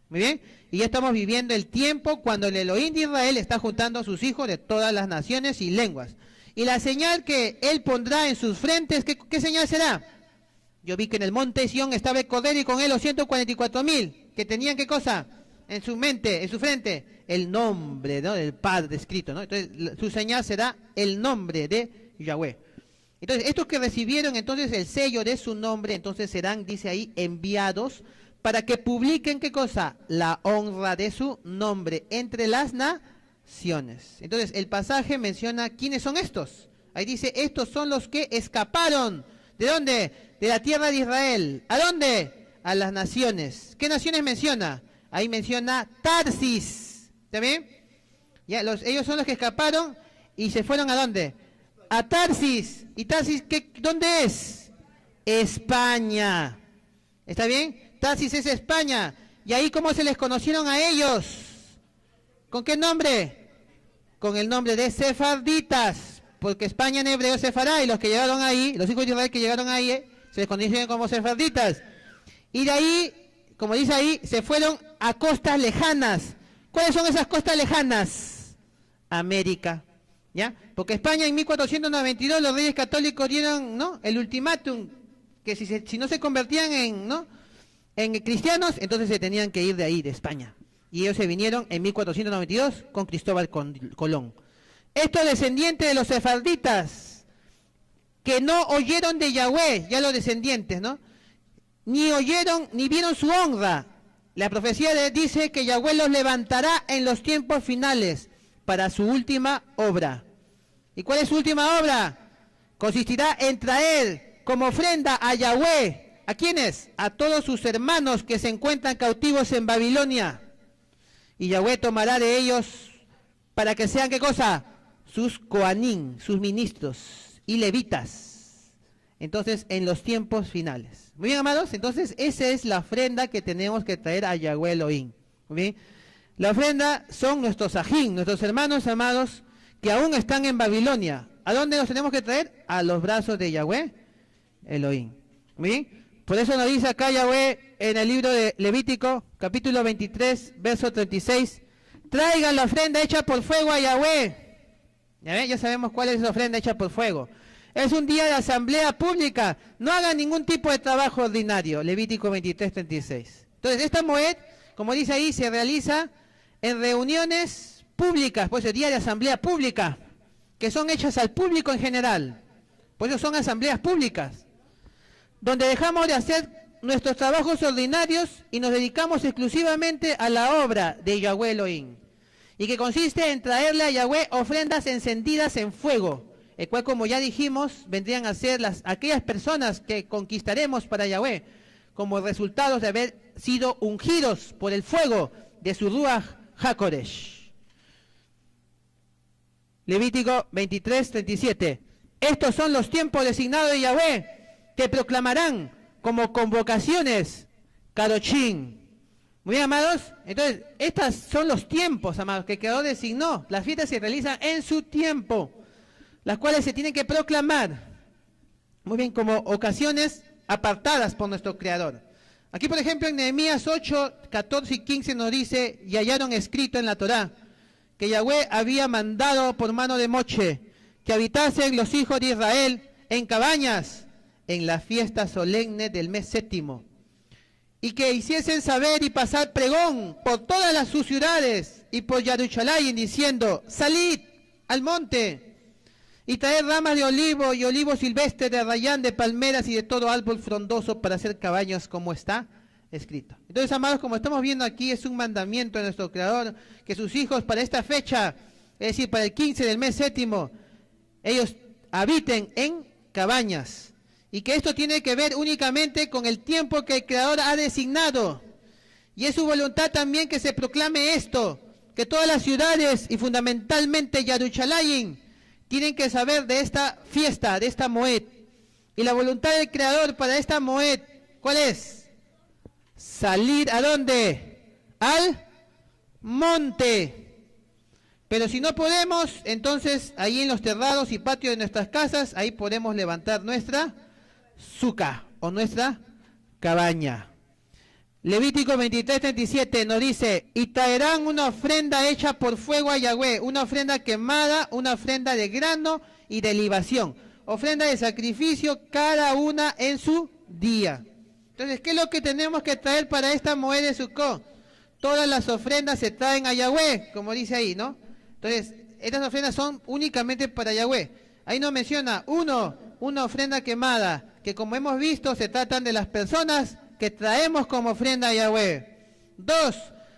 Muy bien, y ya estamos viviendo el tiempo cuando el Elohim de Israel está juntando a sus hijos de todas las naciones y lenguas. Y la señal que Él pondrá en sus frentes, ¿qué señal será? Yo vi que en el monte Sión estaba el Cordero y con él los 144,000, que tenían ¿qué cosa? En su mente, en su frente, el nombre, ¿no?, del Padre escrito, ¿no? Entonces su señal será el nombre de Yahweh. Entonces estos que recibieron entonces el sello de su nombre, entonces serán, dice ahí, enviados para que publiquen ¿qué cosa? La honra de su nombre entre las naciones. Entonces el pasaje menciona quiénes son estos. Ahí dice, estos son los que escaparon. ¿De dónde? De la tierra de Israel. ¿A dónde? A las naciones. ¿Qué naciones menciona? Ahí menciona Tarsis. ¿Está bien? Ya, ellos son los que escaparon y se fueron ¿a dónde? A Tarsis. ¿Y Tarsis dónde es? España. ¿Está bien? Tarsis es España. ¿Y ahí cómo se les conocieron a ellos? ¿Con qué nombre? Con el nombre de sefarditas. Porque España en hebreo es Sefará, y los que llegaron ahí, los hijos de Israel que llegaron ahí, se les conocieron como sefarditas. Y de ahí, como dice ahí, se fueron a costas lejanas. ¿Cuáles son esas costas lejanas? América, ¿ya? Porque España en 1492 los reyes católicos dieron, ¿no?, el ultimátum, que si no se convertían en cristianos, entonces se tenían que ir de ahí, de España. Y ellos se vinieron en 1492 con Cristóbal Colón. Estos descendientes de los sefarditas, que no oyeron de Yahweh, ya los descendientes, ¿no?, ni oyeron, ni vieron su honra. La profecía dice que Yahweh los levantará en los tiempos finales para su última obra. ¿Y cuál es su última obra? Consistirá en traer como ofrenda a Yahweh, ¿a quiénes? A todos sus hermanos que se encuentran cautivos en Babilonia. Y Yahweh tomará de ellos para que sean, ¿qué cosa? Sus coanín, sus ministros y levitas. Entonces, en los tiempos finales. Muy bien, amados, entonces esa es la ofrenda que tenemos que traer a Yahweh Elohim. Muy bien. La ofrenda son nuestros sajín, nuestros hermanos amados, que aún están en Babilonia. ¿A dónde los tenemos que traer? A los brazos de Yahweh Elohim. Muy bien. Por eso nos dice acá Yahweh en el libro de Levítico, capítulo 23, verso 36. Traigan la ofrenda hecha por fuego a Yahweh. ¿Ya ven? Ya sabemos cuál es la ofrenda hecha por fuego. Es un día de asamblea pública. No hagan ningún tipo de trabajo ordinario. Levítico 23, 36. Entonces, esta moed, como dice ahí, se realiza en reuniones públicas. Pues el día de asamblea pública, que son hechas al público en general. Por eso son asambleas públicas, donde dejamos de hacer nuestros trabajos ordinarios y nos dedicamos exclusivamente a la obra de Yahweh Elohim, y que consiste en traerle a Yahweh ofrendas encendidas en fuego, el cual, como ya dijimos, vendrían a ser aquellas personas que conquistaremos para Yahweh, como resultados de haber sido ungidos por el fuego de su Ruach HaKodesh. Levítico 23, 37. Estos son los tiempos designados de Yahweh, que proclamarán como convocaciones Kadoshim. Muy bien, amados. Entonces, estos son los tiempos, amados, que quedó designó. Las fiestas se realizan en su tiempo, las cuales se tienen que proclamar, muy bien, como ocasiones apartadas por nuestro Creador. Aquí, por ejemplo, en Nehemías 8, 14 y 15 nos dice, y hallaron escrito en la Torá, que Yahweh había mandado por mano de Moche, que habitasen los hijos de Israel en cabañas, en la fiesta solemne del mes séptimo, y que hiciesen saber y pasar pregón por todas sus ciudades y por Yarushalayim, diciendo, salid al monte, y traer ramas de olivo y olivo silvestre, de arrayán, de palmeras y de todo árbol frondoso para hacer cabañas, como está escrito. Entonces, amados, como estamos viendo aquí, es un mandamiento de nuestro Creador, que sus hijos para esta fecha, es decir, para el 15 del mes séptimo, ellos habiten en cabañas. Y que esto tiene que ver únicamente con el tiempo que el Creador ha designado. Y es su voluntad también que se proclame esto, que todas las ciudades y fundamentalmente Yarushalayim tienen que saber de esta fiesta, de esta moed. Y la voluntad del Creador para esta moed, ¿cuál es? Salir ¿a dónde? Al monte. Pero si no podemos, entonces ahí en los terrados y patios de nuestras casas, ahí podemos levantar nuestra suca o nuestra cabaña. Levítico 23, 37 nos dice, y traerán una ofrenda hecha por fuego a Yahweh, una ofrenda quemada, una ofrenda de grano y de libación, ofrenda de sacrificio, cada una en su día. Entonces, ¿qué es lo que tenemos que traer para esta moed de Sukkot? Todas las ofrendas se traen a Yahweh, como dice ahí, ¿no? Entonces, estas ofrendas son únicamente para Yahweh. Ahí nos menciona, una ofrenda quemada, que como hemos visto, se tratan de las personas que traemos como ofrenda a Yahweh. 2,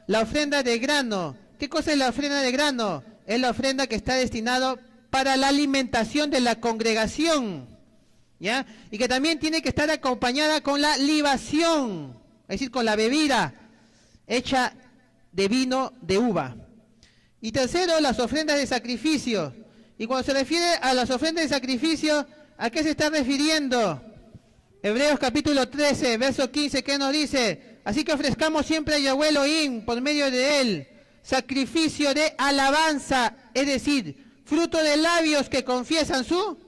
la ofrenda de grano. ¿Qué cosa es la ofrenda de grano? Es la ofrenda que está destinada para la alimentación de la congregación, ¿ya? Y que también tiene que estar acompañada con la libación, es decir, con la bebida hecha de vino de uva. Y tercero, las ofrendas de sacrificio. Y cuando se refiere a las ofrendas de sacrificio, ¿a qué se está refiriendo? Hebreos capítulo 13, verso 15, ¿qué nos dice? Así que ofrezcamos siempre a Yahweh Elohim, por medio de él, sacrificio de alabanza, es decir, fruto de labios que confiesan su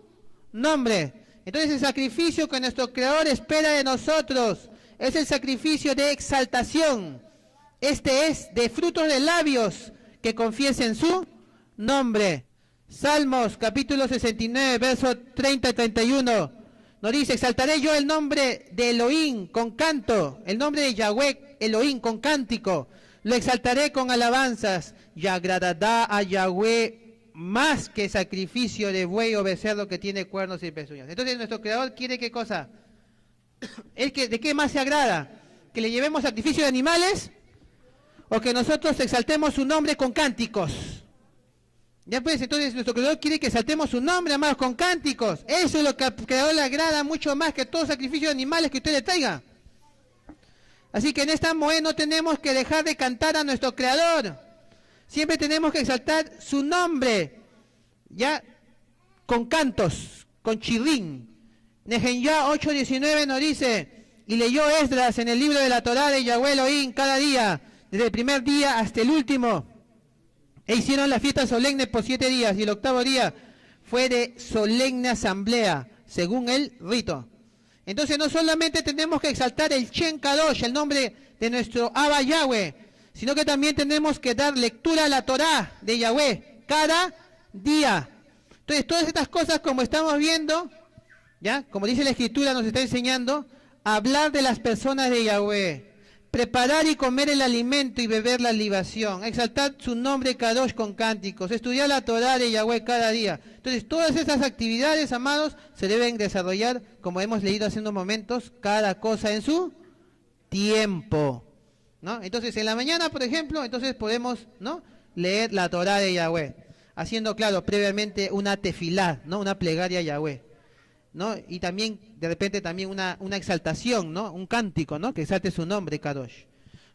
nombre. Entonces el sacrificio que nuestro Creador espera de nosotros es el sacrificio de exaltación. Este es de frutos de labios que confiesen su nombre. Salmos capítulo 69, verso 30 y 31. Nos dice, exaltaré yo el nombre de Elohim con canto, el nombre de Yahweh Elohim con cántico, lo exaltaré con alabanzas, y agradará a Yahweh más que sacrificio de buey o becerro que tiene cuernos y pezuñas. Entonces nuestro Creador quiere ¿qué cosa? ¿De qué más se agrada? ¿Que le llevemos sacrificio de animales? ¿O que nosotros exaltemos su nombre con cánticos? Ya pues, entonces nuestro Creador quiere que exaltemos su nombre, amados, con cánticos. Eso es lo que al Creador le agrada mucho más que todo sacrificio de animales que usted le traiga. Así que en esta moed no tenemos que dejar de cantar a nuestro Creador. Siempre tenemos que exaltar su nombre, ya, con cantos, con chirrín. Nehemías 8:19 nos dice, y leyó Esdras en el libro de la Torá de Yahweh Elohim cada día, desde el primer día hasta el último, E hicieron la fiesta solemne por 7 días, y el octavo día fue de solemne asamblea, según el rito. Entonces no solamente tenemos que exaltar el Shem Kadosh, el nombre de nuestro Abba Yahweh, sino que también tenemos que dar lectura a la Torá de Yahweh cada día. Entonces todas estas cosas, como estamos viendo, ya, como dice la Escritura, nos está enseñando a hablar de las personas de Yahweh, preparar y comer el alimento y beber la libación, exaltar su nombre Kadosh con cánticos, estudiar la Torá de Yahweh cada día. Entonces todas estas actividades, amados, se deben desarrollar, como hemos leído hace unos momentos, cada cosa en su tiempo, ¿no? Entonces en la mañana, por ejemplo, entonces podemos, ¿no?, leer la Torá de Yahweh, haciendo, claro, previamente una tefilá, ¿no?, una plegaria a Yahweh, ¿no? Y también, de repente, también una exaltación, ¿no?, un cántico, ¿no?, que exalte su nombre, Kadosh.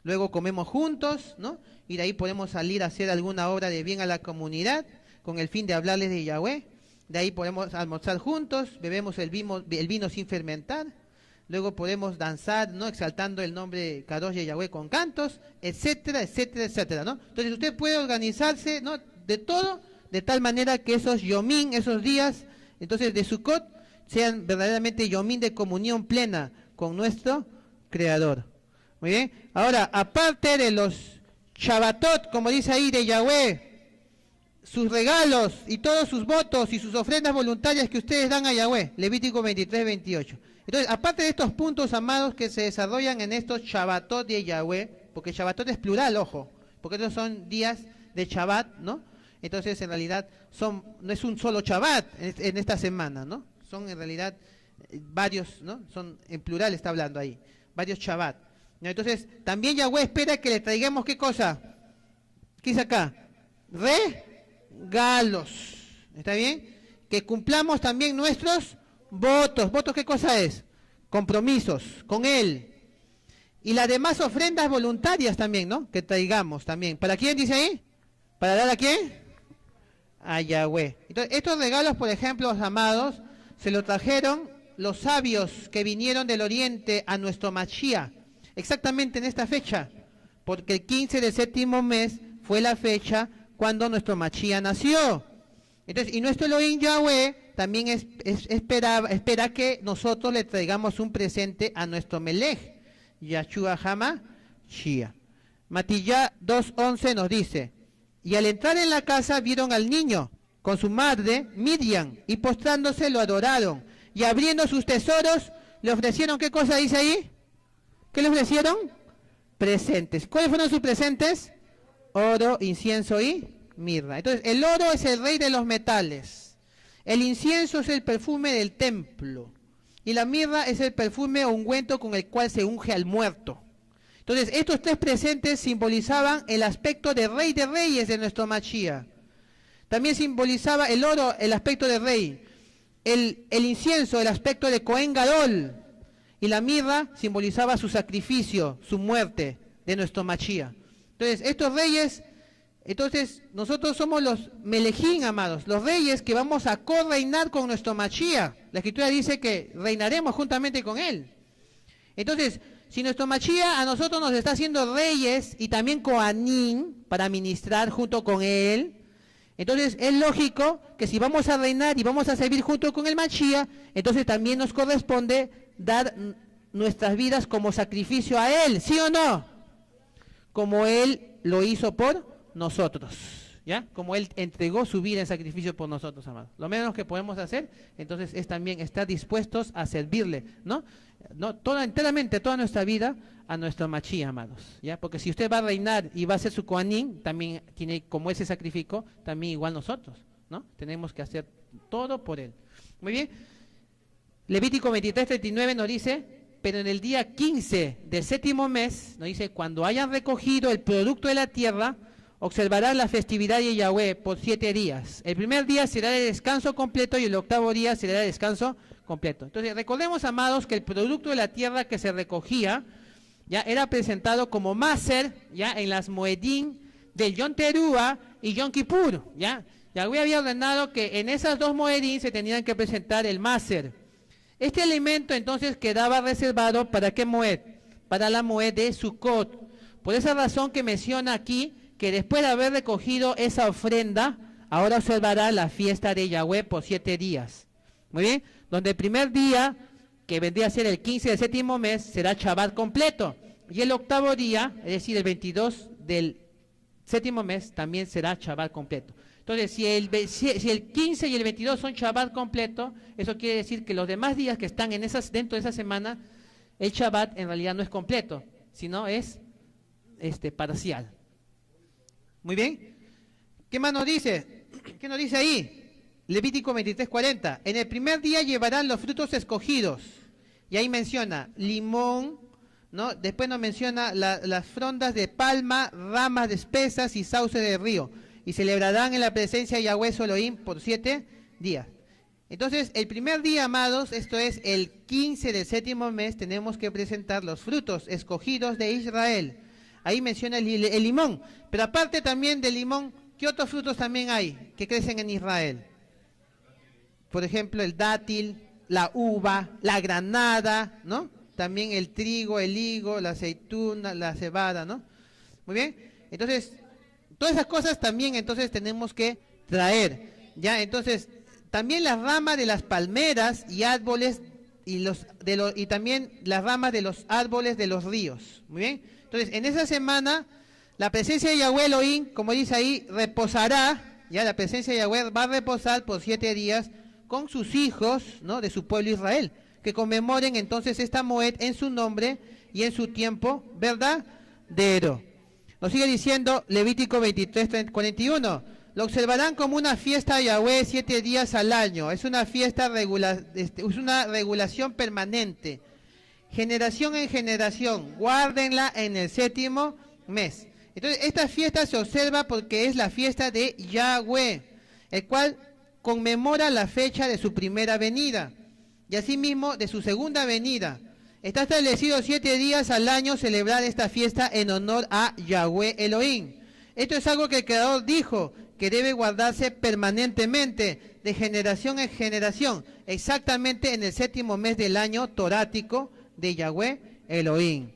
Luego comemos juntos, ¿no?, y de ahí podemos salir a hacer alguna obra de bien a la comunidad, con el fin de hablarles de Yahweh. De ahí podemos almorzar juntos, bebemos el vino sin fermentar. Luego podemos danzar, ¿no?, exaltando el nombre Kadosh de Yahweh con cantos, etcétera, etcétera, etcétera, ¿no? Entonces usted puede organizarse, ¿no?, de todo, de tal manera que esos yomín, esos días, entonces de Sukkot, sean verdaderamente yomín de comunión plena con nuestro Creador. Muy bien. Ahora, aparte de los Shabbatot, como dice ahí, de Yahweh, sus regalos y todos sus votos y sus ofrendas voluntarias que ustedes dan a Yahweh, Levítico 23, 28. Entonces, aparte de estos puntos, amados, que se desarrollan en estos Shabbatot de Yahweh, porque Shabbatot es plural, ojo, porque estos son días de Shabbat, ¿no? Entonces, en realidad, no es un solo Shabbat en esta semana, ¿no? Son en realidad varios, ¿no? Son en plural, está hablando ahí, varios Shabbat. Entonces, también Yahweh espera que le traigamos, ¿qué cosa? ¿Qué dice acá? Regalos, ¿está bien? Que cumplamos también nuestros votos. ¿Votos qué cosa es? Compromisos con Él. Y las demás ofrendas voluntarias también, ¿no?, que traigamos también. ¿Para quién dice ahí? ¿Para dar a quién? A Yahweh. Entonces, estos regalos, por ejemplo, amados, se lo trajeron los sabios que vinieron del oriente a nuestro Mashiach, exactamente en esta fecha, porque el 15 del séptimo mes fue la fecha cuando nuestro Mashiach nació. Entonces, y nuestro Elohim Yahweh también espera que nosotros le traigamos un presente a nuestro Melech, Yahshua HaMashiach. Matillá 2:11 nos dice: y al entrar en la casa vieron al niño con su madre Miriam, y postrándose lo adoraron, y abriendo sus tesoros le ofrecieron, ¿qué cosa dice ahí? ¿Qué le ofrecieron? Presentes. ¿Cuáles fueron sus presentes? Oro, incienso y mirra. Entonces, el oro es el rey de los metales, el incienso es el perfume del templo, y la mirra es el perfume o ungüento con el cual se unge al muerto. Entonces, estos tres presentes simbolizaban el aspecto de rey de reyes de nuestro Mashiach. También simbolizaba el oro, el aspecto de rey, el incienso, el aspecto de Cohen Gadol, y la mirra simbolizaba su sacrificio, su muerte de nuestro Mashiach. Entonces, estos reyes, entonces nosotros somos los Melejim, amados, los reyes que vamos a co-reinar con nuestro Mashiach. La Escritura dice que reinaremos juntamente con él. Entonces, si nuestro Mashiach a nosotros nos está haciendo reyes y también Kohanim para ministrar junto con él, entonces es lógico que si vamos a reinar y vamos a servir junto con el Mashiach, entonces también nos corresponde dar nuestras vidas como sacrificio a él, ¿sí o no? Como él lo hizo por nosotros, ¿ya? Como él entregó su vida en sacrificio por nosotros, amados. Lo menos que podemos hacer, entonces, es también estar dispuestos a servirle, ¿no? Enteramente toda nuestra vida a nuestro Mashiach, amados, ¿ya? Porque si usted va a reinar y va a ser su Kohanim, también tiene como ese sacrificio, también igual nosotros, ¿no? Tenemos que hacer todo por él. Muy bien. Levítico 23:39 nos dice: pero en el día 15 del séptimo mes, nos dice, cuando hayan recogido el producto de la tierra, observarán la festividad de Yahweh por 7 días. El primer día será de descanso completo y el octavo día será de descanso completo. Entonces, recordemos, amados, que el producto de la tierra que se recogía ya era presentado como Maser, ya en las Moedim del Yom Teruah y Yom Kippur, ya. Yahweh había ordenado que en esas dos Moedim se tenían que presentar el Maser. Este alimento entonces quedaba reservado ¿para qué Moed? Para la Moed de Sukkot. Por esa razón que menciona aquí que después de haber recogido esa ofrenda, ahora observará la fiesta de Yahweh por 7 días. Muy bien, donde el primer día, que vendría a ser el 15 del séptimo mes, será Shabbat completo. Y el octavo día, es decir, el 22 del séptimo mes, también será Shabbat completo. Entonces, si el 15 y el 22 son Shabbat completo, eso quiere decir que los demás días que están dentro de esa semana, el Shabbat en realidad no es completo, sino es parcial. Muy bien. ¿Qué más nos dice? ¿Qué nos dice ahí? Levítico 23:40. En el primer día llevarán los frutos escogidos. Y ahí menciona limón, ¿no? Después nos menciona las frondas de palma, ramas de espesas y sauce de río. Y celebrarán en la presencia de Yahweh su Elohim por 7 días. Entonces, el primer día, amados, esto es el 15 del séptimo mes, tenemos que presentar los frutos escogidos de Israel. Ahí menciona el limón. Pero aparte también del limón, ¿qué otros frutos también hay que crecen en Israel? Por ejemplo, el dátil, la uva, la granada, ¿no? También el trigo, el higo, la aceituna, la cebada, ¿no? Muy bien. Entonces, todas esas cosas también entonces tenemos que traer, ¿ya? Entonces, también las ramas de las palmeras y árboles y también las ramas de los árboles de los ríos. Muy bien. Entonces, en esa semana, la presencia de Yahweh Elohim, como dice ahí, reposará, ya la presencia de Yahweh va a reposar por 7 días con sus hijos, ¿no? De su pueblo Israel, que conmemoren entonces esta Moed en su nombre y en su tiempo verdadero. Nos sigue diciendo Levítico 23:41. Lo observarán como una fiesta de Yahweh 7 días al año. Es una fiesta es una regulación permanente. Generación en generación. Guárdenla en el séptimo mes. Entonces, esta fiesta se observa porque es la fiesta de Yahweh, el cual conmemora la fecha de su primera venida y asimismo de su segunda venida. Está establecido 7 días al año celebrar esta fiesta en honor a Yahweh Elohim. Esto es algo que el Creador dijo que debe guardarse permanentemente, de generación en generación, exactamente en el séptimo mes del año torático de Yahweh Elohim.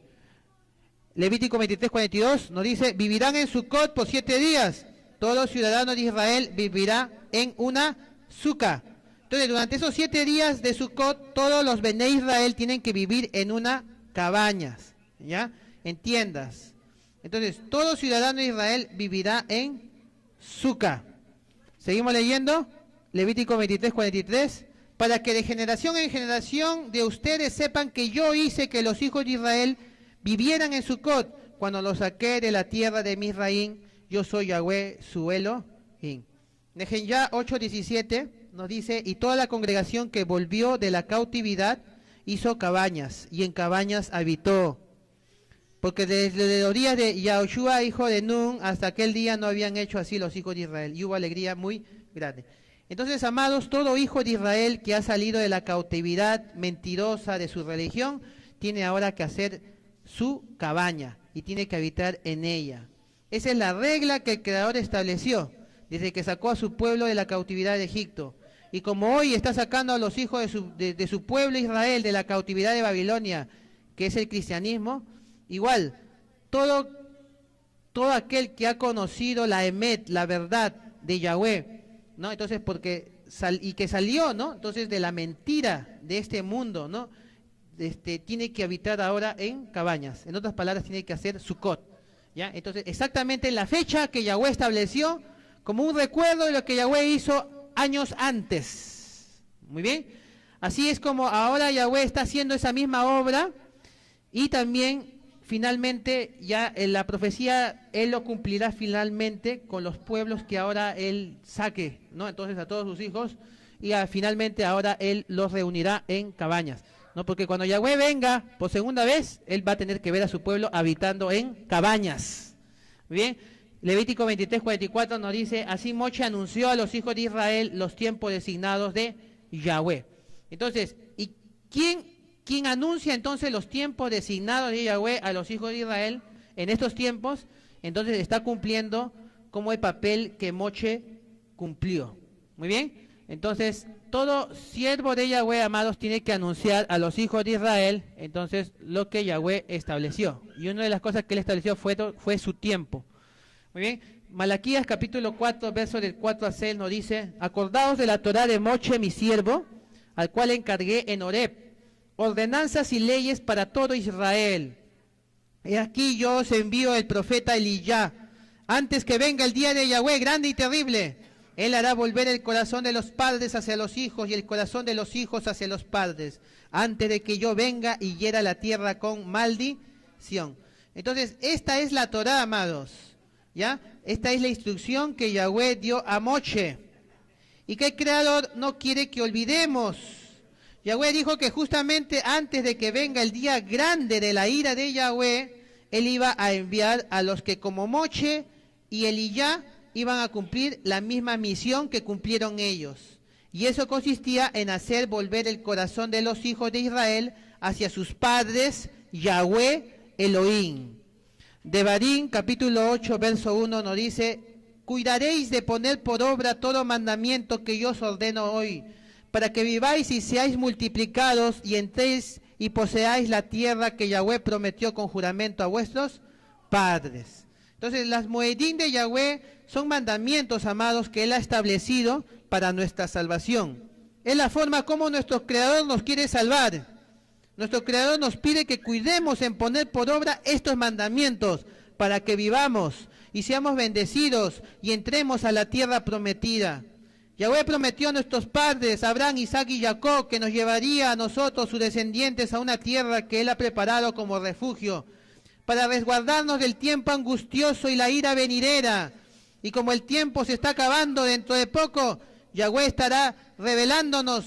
Levítico 23:42 nos dice, vivirán en Sucot por 7 días. Todo ciudadano de Israel vivirá en una suca. Entonces, durante esos 7 días de Sucot, todos los Bene Israel tienen que vivir en una cabañas, ¿ya? En tiendas. Entonces, todo ciudadano de Israel vivirá en suca. Seguimos leyendo, Levítico 23:43. Para que de generación en generación de ustedes sepan que yo hice que los hijos de Israel vivieran en Sucot cuando los saqué de la tierra de Misraín. Yo soy Yahweh, su Elohim. Nehemías 8:17 nos dice, y toda la congregación que volvió de la cautividad hizo cabañas, y en cabañas habitó. Porque desde los días de Yahushua, hijo de Nun, hasta aquel día no habían hecho así los hijos de Israel. Y hubo alegría muy grande. Entonces, amados, todo hijo de Israel que ha salido de la cautividad mentirosa de su religión, tiene ahora que hacer su cabaña y tiene que habitar en ella. Esa es la regla que el Creador estableció desde que sacó a su pueblo de la cautividad de Egipto. Y como hoy está sacando a los hijos de su pueblo Israel de la cautividad de Babilonia, que es el cristianismo, igual, todo aquel que ha conocido la emet, la verdad de Yahweh, ¿no? Entonces, que salió, ¿no? Entonces, de la mentira de este mundo, ¿no? Tiene que habitar ahora en cabañas. En otras palabras, tiene que hacer Sucot, ¿ya? Entonces, exactamente en la fecha que Yahweh estableció, como un recuerdo de lo que Yahweh hizo años antes. Muy bien. Así es como ahora Yahweh está haciendo esa misma obra y también finalmente ya en la profecía Él lo cumplirá finalmente con los pueblos que ahora Él saque, ¿no? Entonces a todos sus hijos y finalmente ahora Él los reunirá en cabañas, ¿no? Porque cuando Yahweh venga por segunda vez, Él va a tener que ver a su pueblo habitando en cabañas. Muy bien. Levítico 23:44 nos dice, así Moche anunció a los hijos de Israel los tiempos designados de Yahweh. Entonces, ¿y quién anuncia entonces los tiempos designados de Yahweh a los hijos de Israel en estos tiempos? Entonces está cumpliendo como el papel que Moche cumplió. Muy bien. Entonces, todo siervo de Yahweh, amados, tiene que anunciar a los hijos de Israel, entonces, lo que Yahweh estableció. Y una de las cosas que Él estableció fue su tiempo. Muy bien. Malaquías capítulo 4, verso del 4 al 6 nos dice: acordaos de la Torá de Moche, mi siervo, al cual encargué en Horeb, ordenanzas y leyes para todo Israel. He aquí yo os envío el profeta Eliyá, antes que venga el día de Yahweh grande y terrible. Él hará volver el corazón de los padres hacia los hijos y el corazón de los hijos hacia los padres, antes de que yo venga y hiera la tierra con maldición. Entonces, esta es la Torá, amados, ¿ya? Esta es la instrucción que Yahweh dio a Moche, y que el Creador no quiere que olvidemos. Yahweh dijo que justamente antes de que venga el día grande de la ira de Yahweh, Él iba a enviar a los que como Moche y Eliyá iban a cumplir la misma misión que cumplieron ellos. Y eso consistía en hacer volver el corazón de los hijos de Israel hacia sus padres, Yahweh Elohim. Devarim, capítulo 8, verso 1 nos dice: cuidaréis de poner por obra todo mandamiento que yo os ordeno hoy, para que viváis y seáis multiplicados y entréis y poseáis la tierra que Yahweh prometió con juramento a vuestros padres. Entonces, las moedín de Yahweh son mandamientos, amados, que Él ha establecido para nuestra salvación. Es la forma como nuestro Creador nos quiere salvar. Nuestro Creador nos pide que cuidemos en poner por obra estos mandamientos para que vivamos y seamos bendecidos y entremos a la tierra prometida. Yahweh prometió a nuestros padres, Abraham, Isaac y Jacob, que nos llevaría a nosotros, sus descendientes, a una tierra que Él ha preparado como refugio, para resguardarnos del tiempo angustioso y la ira venidera. Y como el tiempo se está acabando dentro de poco, Yahweh estará revelándonos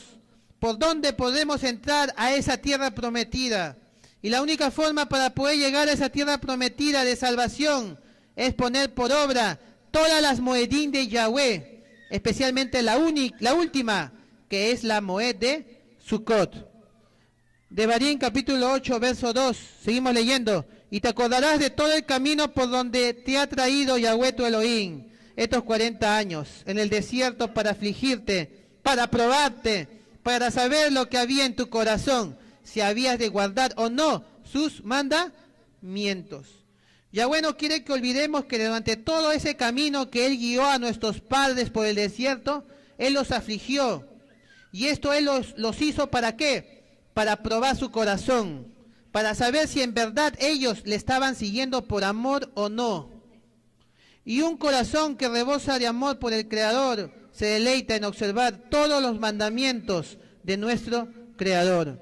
por dónde podemos entrar a esa tierra prometida. Y la única forma para poder llegar a esa tierra prometida de salvación es poner por obra todas las moedín de Yahweh, especialmente la última, que es la moed de Sukkot. Devarim capítulo 8, verso 2, seguimos leyendo: y te acordarás de todo el camino por donde te ha traído Yahweh tu Elohim estos 40 años en el desierto, para afligirte, para probarte, para saber lo que había en tu corazón, si habías de guardar o no sus mandamientos. Yahweh no quiere que olvidemos que durante todo ese camino que Él guió a nuestros padres por el desierto, Él los afligió. Y esto Él los hizo ¿para qué? Para probar su corazón, para saber si en verdad ellos le estaban siguiendo por amor o no. Y un corazón que rebosa de amor por el Creador se deleita en observar todos los mandamientos de nuestro Creador.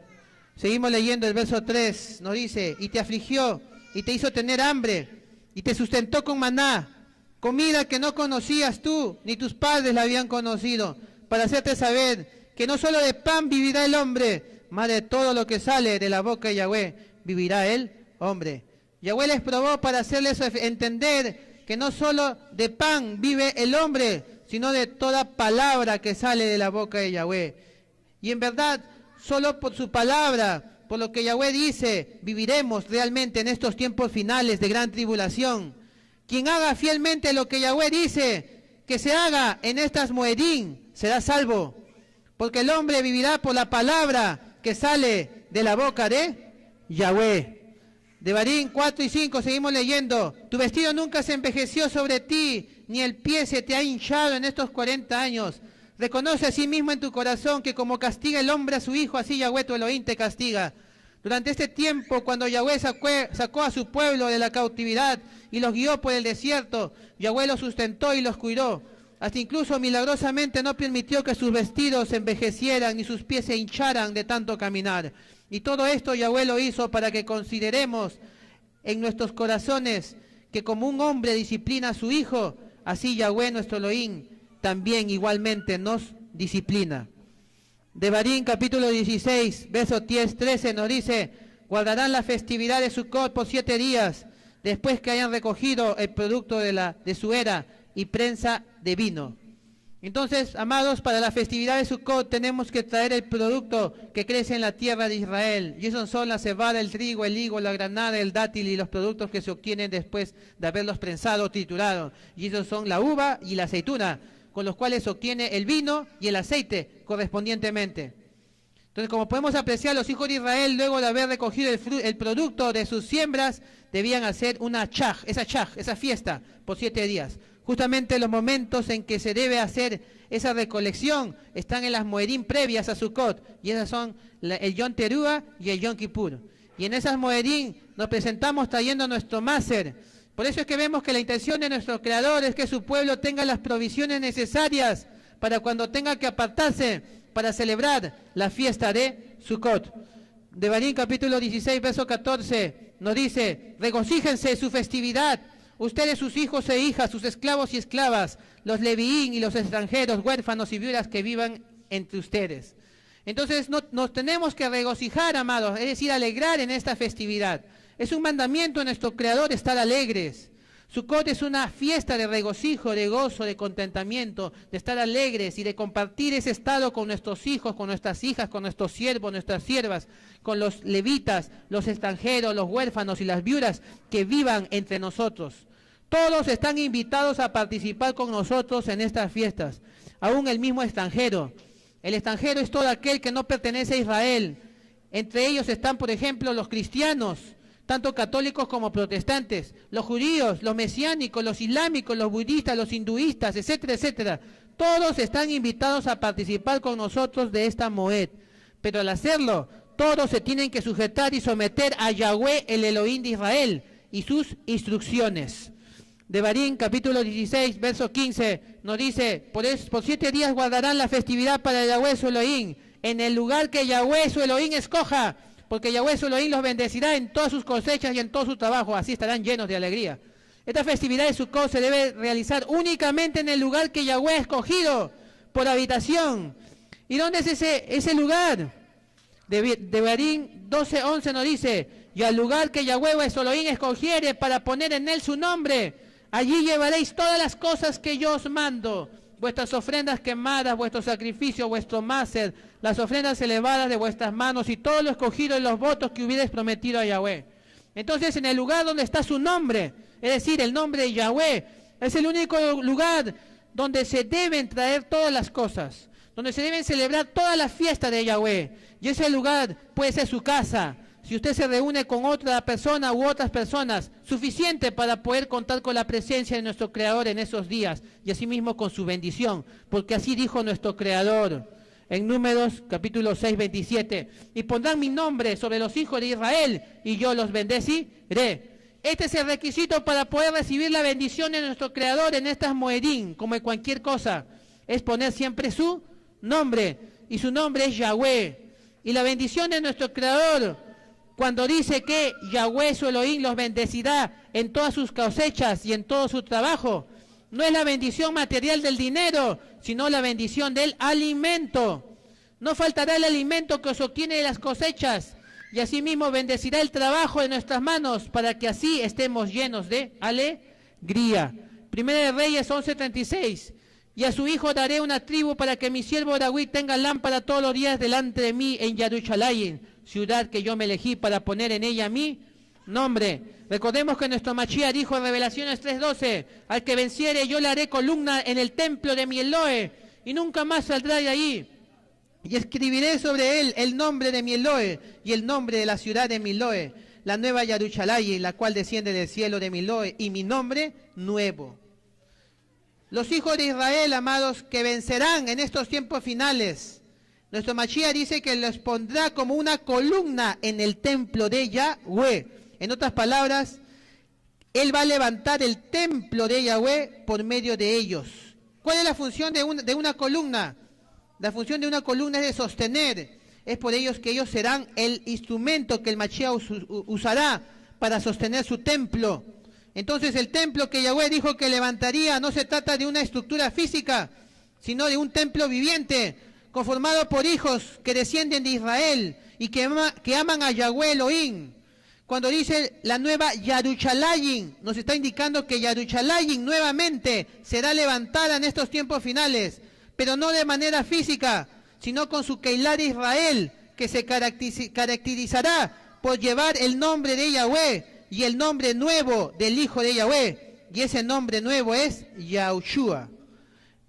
Seguimos leyendo el verso 3, nos dice: y te afligió, y te hizo tener hambre, y te sustentó con maná, comida que no conocías tú, ni tus padres la habían conocido, para hacerte saber que no solo de pan vivirá el hombre, más de todo lo que sale de la boca de Yahweh vivirá el hombre. Yahweh les probó para hacerles entender que no solo de pan vive el hombre, sino de toda palabra que sale de la boca de Yahweh. Y en verdad, solo por su palabra, por lo que Yahweh dice, viviremos realmente en estos tiempos finales de gran tribulación. Quien haga fielmente lo que Yahweh dice que se haga en estas moedín, será salvo, porque el hombre vivirá por la palabra que sale de la boca de Yahweh. Devarim 4 y 5, seguimos leyendo: tu vestido nunca se envejeció sobre ti, ni el pie se te ha hinchado en estos 40 años. Reconoce a sí mismo en tu corazón que como castiga el hombre a su hijo, así Yahweh tu Elohim te castiga. Durante este tiempo, cuando Yahweh sacó a su pueblo de la cautividad y los guió por el desierto, Yahweh los sustentó y los cuidó. Hasta incluso milagrosamente no permitió que sus vestidos se envejecieran ni sus pies se hincharan de tanto caminar. Y todo esto Yahweh lo hizo para que consideremos en nuestros corazones que como un hombre disciplina a su hijo, así Yahweh nuestro Elohim también igualmente nos disciplina. Devarim capítulo 16, verso 10-13 nos dice: guardarán la festividad de Sukkot por 7 días, después que hayan recogido el producto de su era y prensa de vino. Entonces, amados, para la festividad de Sukkot tenemos que traer el producto que crece en la tierra de Israel. Y esos son la cebada, el trigo, el higo, la granada, el dátil y los productos que se obtienen después de haberlos prensado o triturado. Y esos son la uva y la aceituna, con los cuales se obtiene el vino y el aceite correspondientemente. Entonces, como podemos apreciar, los hijos de Israel, luego de haber recogido el producto de sus siembras, debían hacer una esa fiesta, por 7 días. Justamente los momentos en que se debe hacer esa recolección están en las moedim previas a Sukkot, y esas son el Yom Teruah y el Yom Kippur. Y en esas moedim nos presentamos trayendo nuestro máser. Por eso es que vemos que la intención de nuestro Creador es que su pueblo tenga las provisiones necesarias para cuando tenga que apartarse para celebrar la fiesta de Sukkot. Devarim capítulo 16, verso 14, nos dice: regocíjense su festividad, ustedes, sus hijos e hijas, sus esclavos y esclavas, los leviín y los extranjeros, huérfanos y viudas que vivan entre ustedes. Entonces nos tenemos que regocijar, amados, es decir, alegrar en esta festividad. Es un mandamiento de nuestro Creador estar alegres. Sukkot es una fiesta de regocijo, de gozo, de contentamiento, de estar alegres y de compartir ese estado con nuestros hijos, con nuestras hijas, con nuestros siervos, nuestras siervas, con los levitas, los extranjeros, los huérfanos y las viudas que vivan entre nosotros. Todos están invitados a participar con nosotros en estas fiestas, aún el mismo extranjero. El extranjero es todo aquel que no pertenece a Israel. Entre ellos están, por ejemplo, los cristianos, tanto católicos como protestantes, los judíos, los mesiánicos, los islámicos, los budistas, los hinduistas, etcétera, etcétera. Todos están invitados a participar con nosotros de esta moed. Pero al hacerlo, todos se tienen que sujetar y someter a Yahweh, el Elohim de Israel, y sus instrucciones. Devarim capítulo 16, verso 15, nos dice: por 7 días guardarán la festividad para Yahweh su Elohim, en el lugar que Yahweh su Elohim escoja, porque Yahweh su Elohim los bendecirá en todas sus cosechas y en todo su trabajo, así estarán llenos de alegría. Esta festividad de Sukkot se debe realizar únicamente en el lugar que Yahweh ha escogido por habitación. ¿Y dónde es ese lugar? Devarim 12:11 nos dice: y al lugar que Yahweh vuestro Elohim escogiere para poner en él su nombre, allí llevaréis todas las cosas que yo os mando, vuestras ofrendas quemadas, vuestros sacrificios, vuestro máser, las ofrendas elevadas de vuestras manos y todo lo escogido en los votos que hubierais prometido a Yahweh. Entonces, en el lugar donde está su nombre, es decir, el nombre de Yahweh, es el único lugar donde se deben traer todas las cosas, donde se deben celebrar todas las fiestas de Yahweh. Y ese lugar puede ser su casa. Si usted se reúne con otra persona u otras personas, suficiente para poder contar con la presencia de nuestro Creador en esos días y asimismo con su bendición, porque así dijo nuestro Creador en Números capítulo 6, 27: y pondrán mi nombre sobre los hijos de Israel y yo los bendeciré. Este es el requisito para poder recibir la bendición de nuestro Creador en estas moedín, como en cualquier cosa, es poner siempre su nombre, y su nombre es Yahweh. Y la bendición de nuestro Creador, cuando dice que Yahweh su Elohim los bendecirá en todas sus cosechas y en todo su trabajo, no es la bendición material del dinero, sino la bendición del alimento. No faltará el alimento que os obtiene de las cosechas, y asimismo bendecirá el trabajo de nuestras manos, para que así estemos llenos de alegría. Primera de Reyes 11:36. Y a su hijo daré una tribu para que mi siervo David tenga lámpara todos los días delante de mí en Jerusalén, ciudad que yo me elegí para poner en ella mi nombre. Recordemos que nuestro Mashiach dijo en Revelaciones 3:12: al que venciere yo le haré columna en el templo de mi Elohe, y nunca más saldrá de allí. Y escribiré sobre él el nombre de mi Elohe y el nombre de la ciudad de mi Elohe, la nueva Jerusalén, la cual desciende del cielo de mi Elohe, y mi nombre nuevo. Los hijos de Israel, amados, que vencerán en estos tiempos finales, nuestro Mashiach dice que los pondrá como una columna en el templo de Yahweh. En otras palabras, Él va a levantar el templo de Yahweh por medio de ellos. ¿Cuál es la función de una columna? La función de una columna es de sostener. Es por ellos que ellos serán el instrumento que el Mashiach usará para sostener su templo. Entonces el templo que Yahweh dijo que levantaría no se trata de una estructura física, sino de un templo viviente, conformado por hijos que descienden de Israel y que aman a Yahweh Elohim. Cuando dice la nueva Jerusalén, nos está indicando que Jerusalén nuevamente será levantada en estos tiempos finales, pero no de manera física, sino con su Keilah de Israel, que se caracterizará por llevar el nombre de Yahweh y el nombre nuevo del Hijo de Yahweh, y ese nombre nuevo es Yahushua.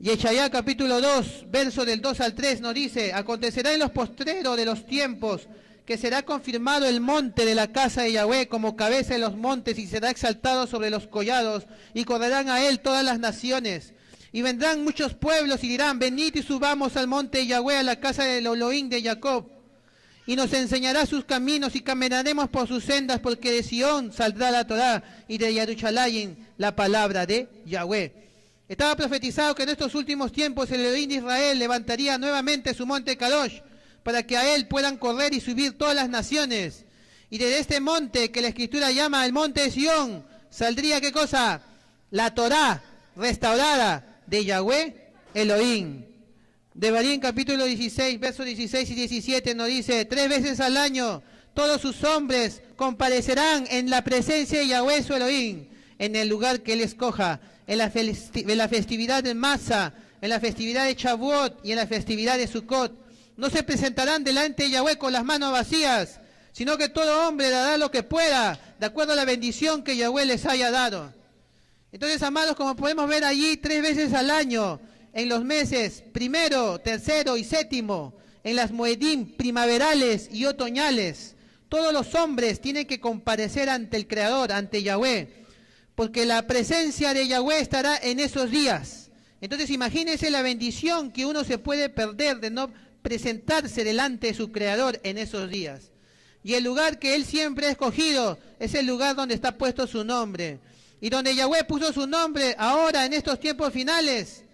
Yeshaya capítulo 2, verso del 2 al 3 nos dice: acontecerá en los postreros de los tiempos que será confirmado el monte de la casa de Yahweh como cabeza de los montes y será exaltado sobre los collados y correrán a él todas las naciones. Y vendrán muchos pueblos y dirán: venid y subamos al monte de Yahweh, a la casa del Elohim de Jacob. Y nos enseñará sus caminos y caminaremos por sus sendas, porque de Sión saldrá la Torá y de Jerusalén la palabra de Yahweh. Estaba profetizado que en estos últimos tiempos el Elohim de Israel levantaría nuevamente su monte Kadosh, para que a él puedan correr y subir todas las naciones. Y desde este monte, que la Escritura llama el monte de Sión, saldría, ¿qué cosa? La Torá restaurada de Yahweh Elohim. Devarim capítulo 16, versos 16 y 17 nos dice: 3 veces al año todos sus hombres comparecerán en la presencia de Yahweh su Elohim, en el lugar que él escoja, en la festividad de Masa, en la festividad de Shavuot y en la festividad de Sukkot. No se presentarán delante de Yahweh con las manos vacías, sino que todo hombre dará lo que pueda, de acuerdo a la bendición que Yahweh les haya dado. Entonces, amados, como podemos ver allí, 3 veces al año, en los meses primero, tercero y séptimo, en las moedim primaverales y otoñales, todos los hombres tienen que comparecer ante el Creador, ante Yahweh, porque la presencia de Yahweh estará en esos días. Entonces, imagínense la bendición que uno se puede perder de no presentarse delante de su Creador en esos días. Y el lugar que él siempre ha escogido es el lugar donde está puesto su nombre. Y donde Yahweh puso su nombre ahora en estos tiempos finales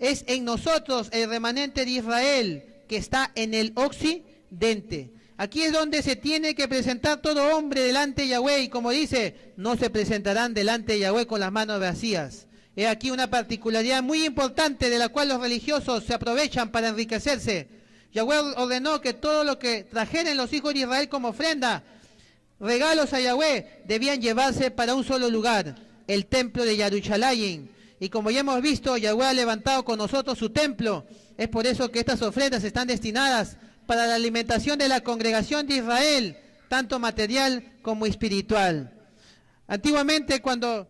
es en nosotros, el remanente de Israel, que está en el occidente. Aquí es donde se tiene que presentar todo hombre delante de Yahweh, y como dice, no se presentarán delante de Yahweh con las manos vacías. He aquí una particularidad muy importante de la cual los religiosos se aprovechan para enriquecerse. Yahweh ordenó que todo lo que trajeren los hijos de Israel como ofrenda, regalos a Yahweh, debían llevarse para un solo lugar, el templo de Jerusalén. Y como ya hemos visto, Yahweh ha levantado con nosotros su templo. Es por eso que estas ofrendas están destinadas para la alimentación de la congregación de Israel, tanto material como espiritual. Antiguamente, cuando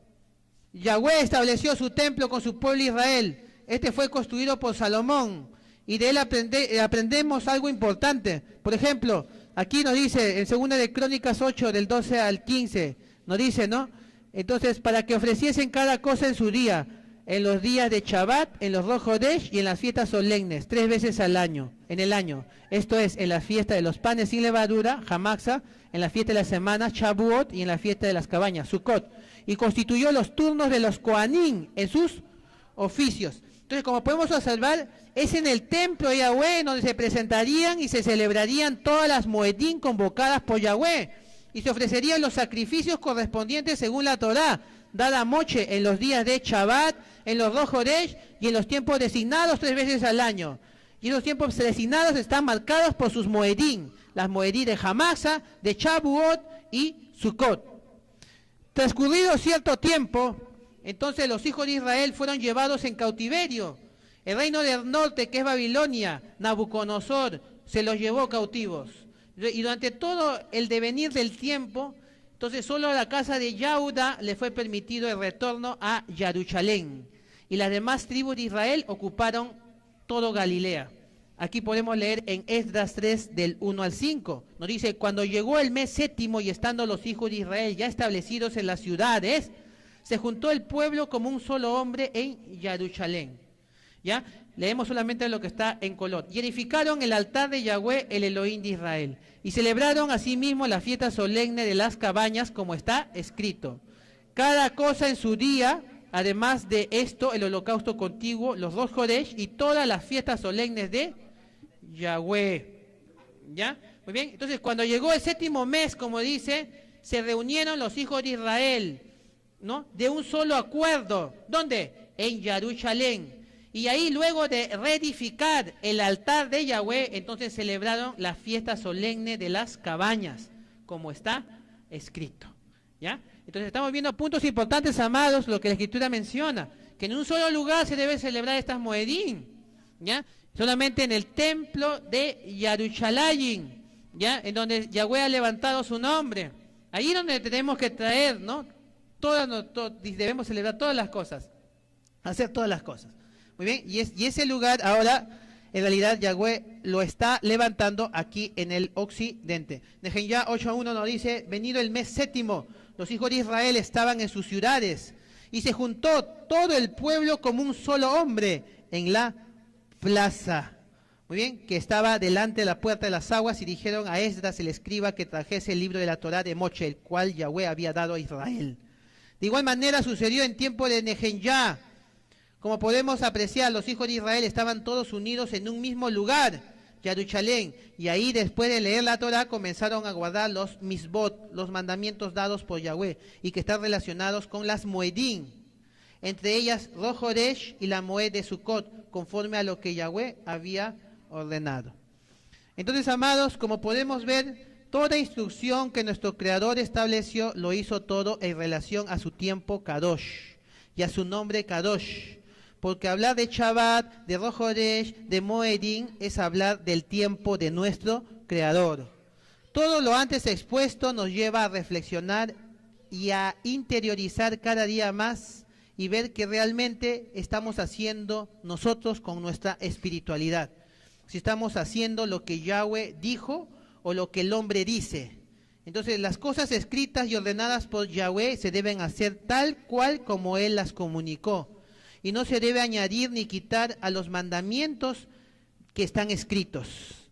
Yahweh estableció su templo con su pueblo Israel, este fue construido por Salomón, y de él aprendemos algo importante. Por ejemplo, aquí nos dice, en 2 de Crónicas 8, del 12 al 15, nos dice, ¿no? Entonces, para que ofreciesen cada cosa en su día, en los días de Shabbat, en los Rosh Hodesh y en las fiestas solemnes, 3 veces al año, en el año. Esto es, en la fiesta de los panes sin levadura, Hamaxa, en la fiesta de la semana, Shavuot, y en la fiesta de las cabañas, Sukkot. Y constituyó los turnos de los Kohanim en sus oficios. Entonces, como podemos observar, es en el templo de Yahweh donde se presentarían y se celebrarían todas las moedim convocadas por Yahweh, y se ofrecerían los sacrificios correspondientes según la Torá, dada Moche en los días de Shabbat, en los Rosh Hodesh y en los tiempos designados 3 veces al año. Y esos tiempos designados están marcados por sus moedim, las moedim de Hamaxa, de Shavuot y Sukkot. Transcurrido cierto tiempo, entonces los hijos de Israel fueron llevados en cautiverio. El reino del norte, que es Babilonia, Nabucodonosor, se los llevó cautivos. Y durante todo el devenir del tiempo, entonces solo a la casa de Yehuda le fue permitido el retorno a Jerusalén. Y las demás tribus de Israel ocuparon todo Galilea. Aquí podemos leer en Esdras 3 del 1 al 5. Nos dice: cuando llegó el mes séptimo y estando los hijos de Israel ya establecidos en las ciudades, se juntó el pueblo como un solo hombre en Jerusalén. ¿Ya? Leemos solamente lo que está en color. Y edificaron el altar de Yahweh, el Elohim de Israel. Y celebraron asimismo la fiesta solemne de las cabañas, como está escrito. Cada cosa en su día, además de esto, el holocausto contiguo, los Rosh Hodesh y todas las fiestas solemnes de Yahweh. ¿Ya? Muy bien. Entonces, cuando llegó el séptimo mes, como dice, se reunieron los hijos de Israel, ¿no? De un solo acuerdo. ¿Dónde? En Jerusalén. Y ahí, luego de reedificar el altar de Yahweh, entonces celebraron la fiesta solemne de las cabañas, como está escrito. ¿Ya? Entonces estamos viendo puntos importantes, amados, lo que la Escritura menciona, que en un solo lugar se debe celebrar estas moedim, ¿ya? Solamente en el templo de Jerusalén, ¿ya? En donde Yahweh ha levantado su nombre. Ahí es donde tenemos que traer, ¿no? Debemos celebrar todas las cosas, hacer todas las cosas. Muy bien, y ese lugar ahora, en realidad, Yahweh lo está levantando aquí en el occidente. Nehemías 8:1 nos dice, venido el mes séptimo, los hijos de Israel estaban en sus ciudades, y se juntó todo el pueblo como un solo hombre en la plaza. Muy bien, que estaba delante de la puerta de las aguas, y dijeron a Esdras el escriba que trajese el libro de la Torá de Moche, el cual Yahweh había dado a Israel. De igual manera sucedió en tiempo de Nehemías. Como podemos apreciar, los hijos de Israel estaban todos unidos en un mismo lugar, Jerusalén, y ahí después de leer la Torá comenzaron a guardar los misbot, los mandamientos dados por Yahweh, y que están relacionados con las moedín, entre ellas Rosh Hodesh y la moed de Sukkot, conforme a lo que Yahweh había ordenado. Entonces, amados, como podemos ver, toda instrucción que nuestro Creador estableció, lo hizo todo en relación a su tiempo Kadosh y a su nombre Kadosh. Porque hablar de Shabbat, de Rosh Hodesh, de Moedín, es hablar del tiempo de nuestro Creador. Todo lo antes expuesto nos lleva a reflexionar y a interiorizar cada día más y ver qué realmente estamos haciendo nosotros con nuestra espiritualidad. Si estamos haciendo lo que Yahweh dijo o lo que el hombre dice. Entonces, las cosas escritas y ordenadas por Yahweh se deben hacer tal cual como Él las comunicó. Y no se debe añadir ni quitar a los mandamientos que están escritos.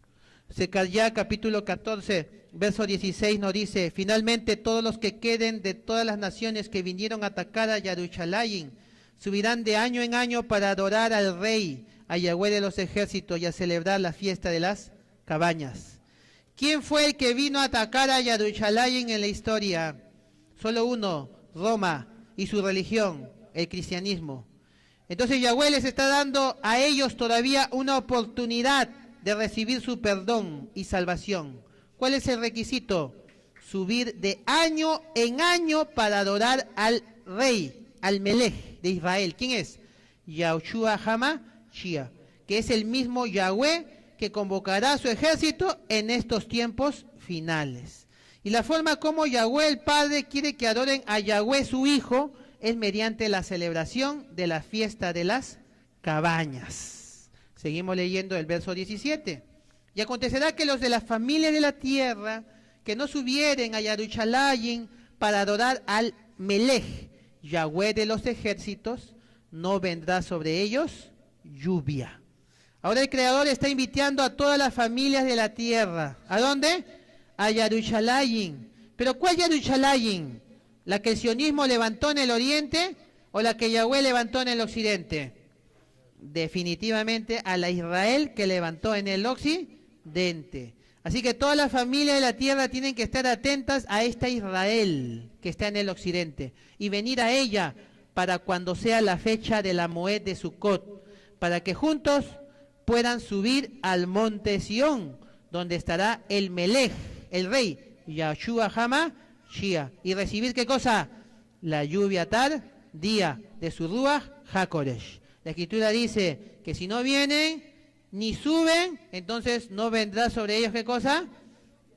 Zacarías capítulo 14, verso 16 nos dice, finalmente todos los que queden de todas las naciones que vinieron a atacar a Jerusalén subirán de año en año para adorar al Rey, a Yahweh de los ejércitos, y a celebrar la fiesta de las cabañas. ¿Quién fue el que vino a atacar a Jerusalén en la historia? Solo uno, Roma, y su religión, el cristianismo. Entonces Yahweh les está dando a ellos todavía una oportunidad de recibir su perdón y salvación. ¿Cuál es el requisito? Subir de año en año para adorar al Rey, al Melech de Israel. ¿Quién es? Yahushua HaMashiach, que es el mismo Yahweh que convocará a su ejército en estos tiempos finales. Y la forma como Yahweh el Padre quiere que adoren a Yahweh su Hijo es mediante la celebración de la fiesta de las cabañas. Seguimos leyendo el verso 17. Y acontecerá que los de la familia de la tierra que no subieren a Jerusalén para adorar al Melech, Yahweh de los ejércitos, no vendrá sobre ellos lluvia. Ahora el Creador está invitando a todas las familias de la tierra. ¿A dónde? A Jerusalén. ¿Pero cuál Jerusalén? ¿La que el sionismo levantó en el oriente o la que Yahweh levantó en el occidente? Definitivamente a la Israel que levantó en el occidente. Así que todas las familias de la tierra tienen que estar atentas a esta Israel que está en el occidente y venir a ella para cuando sea la fecha de la moed de Sukkot, para que juntos puedan subir al monte Sión, donde estará el Melech, el Rey, Yahushua HaMashiach, y recibir ¿qué cosa? La lluvia tardía de su Ruach HaKodesh. La Escritura dice que si no vienen ni suben, entonces no vendrá sobre ellos ¿qué cosa?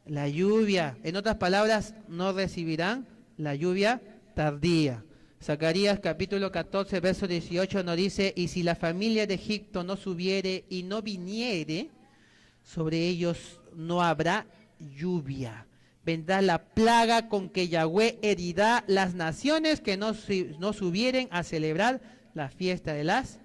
La lluvia. En otras palabras, no recibirán la lluvia tardía. Zacarías capítulo 14, verso 18 nos dice, y si la familia de Egipto no subiere y no viniere, sobre ellos no habrá lluvia. Vendrá la plaga con que Yahweh herirá las naciones que no subieren a celebrar la fiesta de las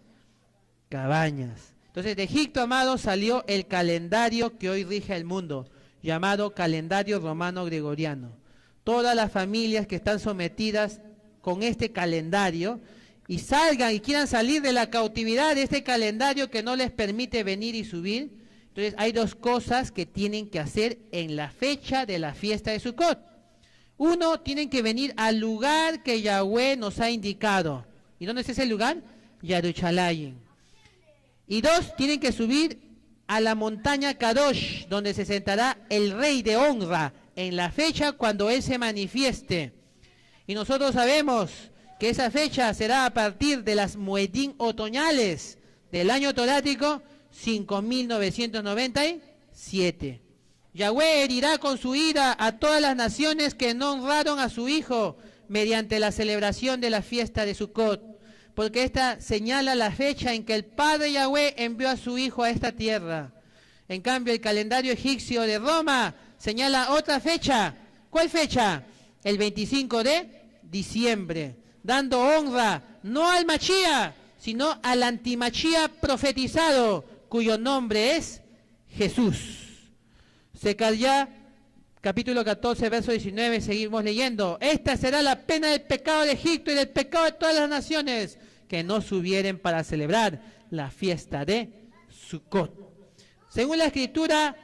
cabañas. Entonces de Egipto, amados, salió el calendario que hoy rige el mundo, llamado calendario romano gregoriano. Todas las familias que están sometidas con este calendario y salgan y quieran salir de la cautividad de este calendario que no les permite venir y subir, entonces hay dos cosas que tienen que hacer en la fecha de la fiesta de Sukkot. Uno, tienen que venir al lugar que Yahweh nos ha indicado. ¿Y dónde es ese lugar? Jerusalén. Y dos, tienen que subir a la montaña Kadosh, donde se sentará el Rey de honra en la fecha cuando Él se manifieste. Y nosotros sabemos que esa fecha será a partir de las Moedín otoñales del año torático 5997. Yahweh herirá con su ira a todas las naciones que no honraron a su Hijo mediante la celebración de la fiesta de Sukkot, porque esta señala la fecha en que el Padre Yahweh envió a su Hijo a esta tierra. En cambio, el calendario egipcio de Roma señala otra fecha. ¿Cuál fecha? El 25 de diciembre, dando honra no al Machía, sino al antimachía profetizado, cuyo nombre es Jesús. Secariá, capítulo 14, verso 19, seguimos leyendo. Esta será la pena del pecado de Egipto y del pecado de todas las naciones, que no subieren para celebrar la fiesta de Sucot. Según la Escritura,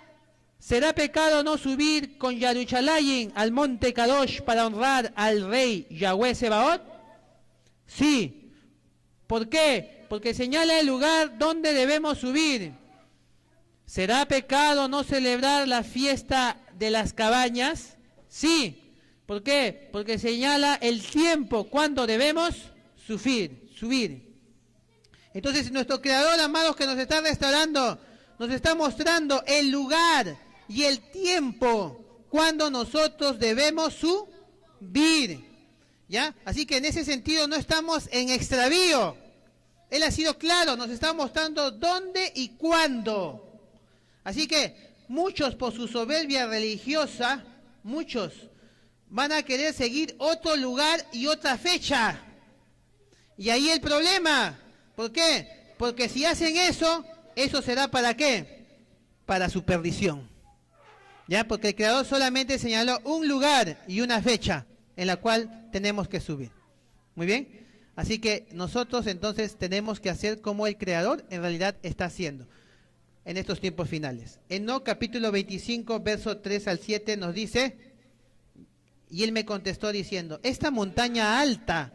¿será pecado no subir con Yaruchalayin al monte Kadosh para honrar al rey Yahweh Sebaot? Sí. ¿Por qué? Porque señala el lugar donde debemos subir. ¿Será pecado no celebrar la fiesta de las cabañas? Sí. ¿Por qué? Porque señala el tiempo cuando debemos subir. Entonces nuestro Creador, amados, que nos está restaurando, nos está mostrando el lugar y el tiempo cuando nosotros debemos subir. ¿Ya? Así que en ese sentido no estamos en extravío. Él ha sido claro, nos está mostrando dónde y cuándo. Así que muchos, por su soberbia religiosa, muchos van a querer seguir otro lugar y otra fecha. Y ahí el problema. ¿Por qué? Porque si hacen eso, ¿eso será para qué? Para su perdición. ¿Ya? Porque el Creador solamente señaló un lugar y una fecha en la cual tenemos que subir. Muy bien. Así que nosotros entonces tenemos que hacer como el Creador en realidad está haciendo en estos tiempos finales. Enoc capítulo 25, verso 3 al 7 nos dice, y él me contestó diciendo, esta montaña alta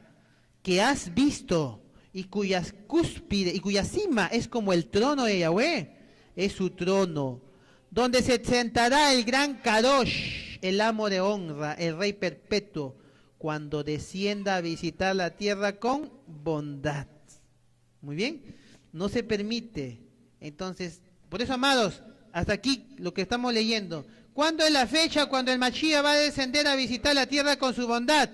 que has visto y cuya cúspide y cuya cima es como el trono de Yahweh, es su trono, donde se sentará el gran Kadosh, el amo de honra, el rey perpetuo, cuando descienda a visitar la tierra con bondad. Muy bien, no se permite. Entonces, por eso, amados, hasta aquí lo que estamos leyendo. ¿Cuándo es la fecha cuando el Mashiach va a descender a visitar la tierra con su bondad?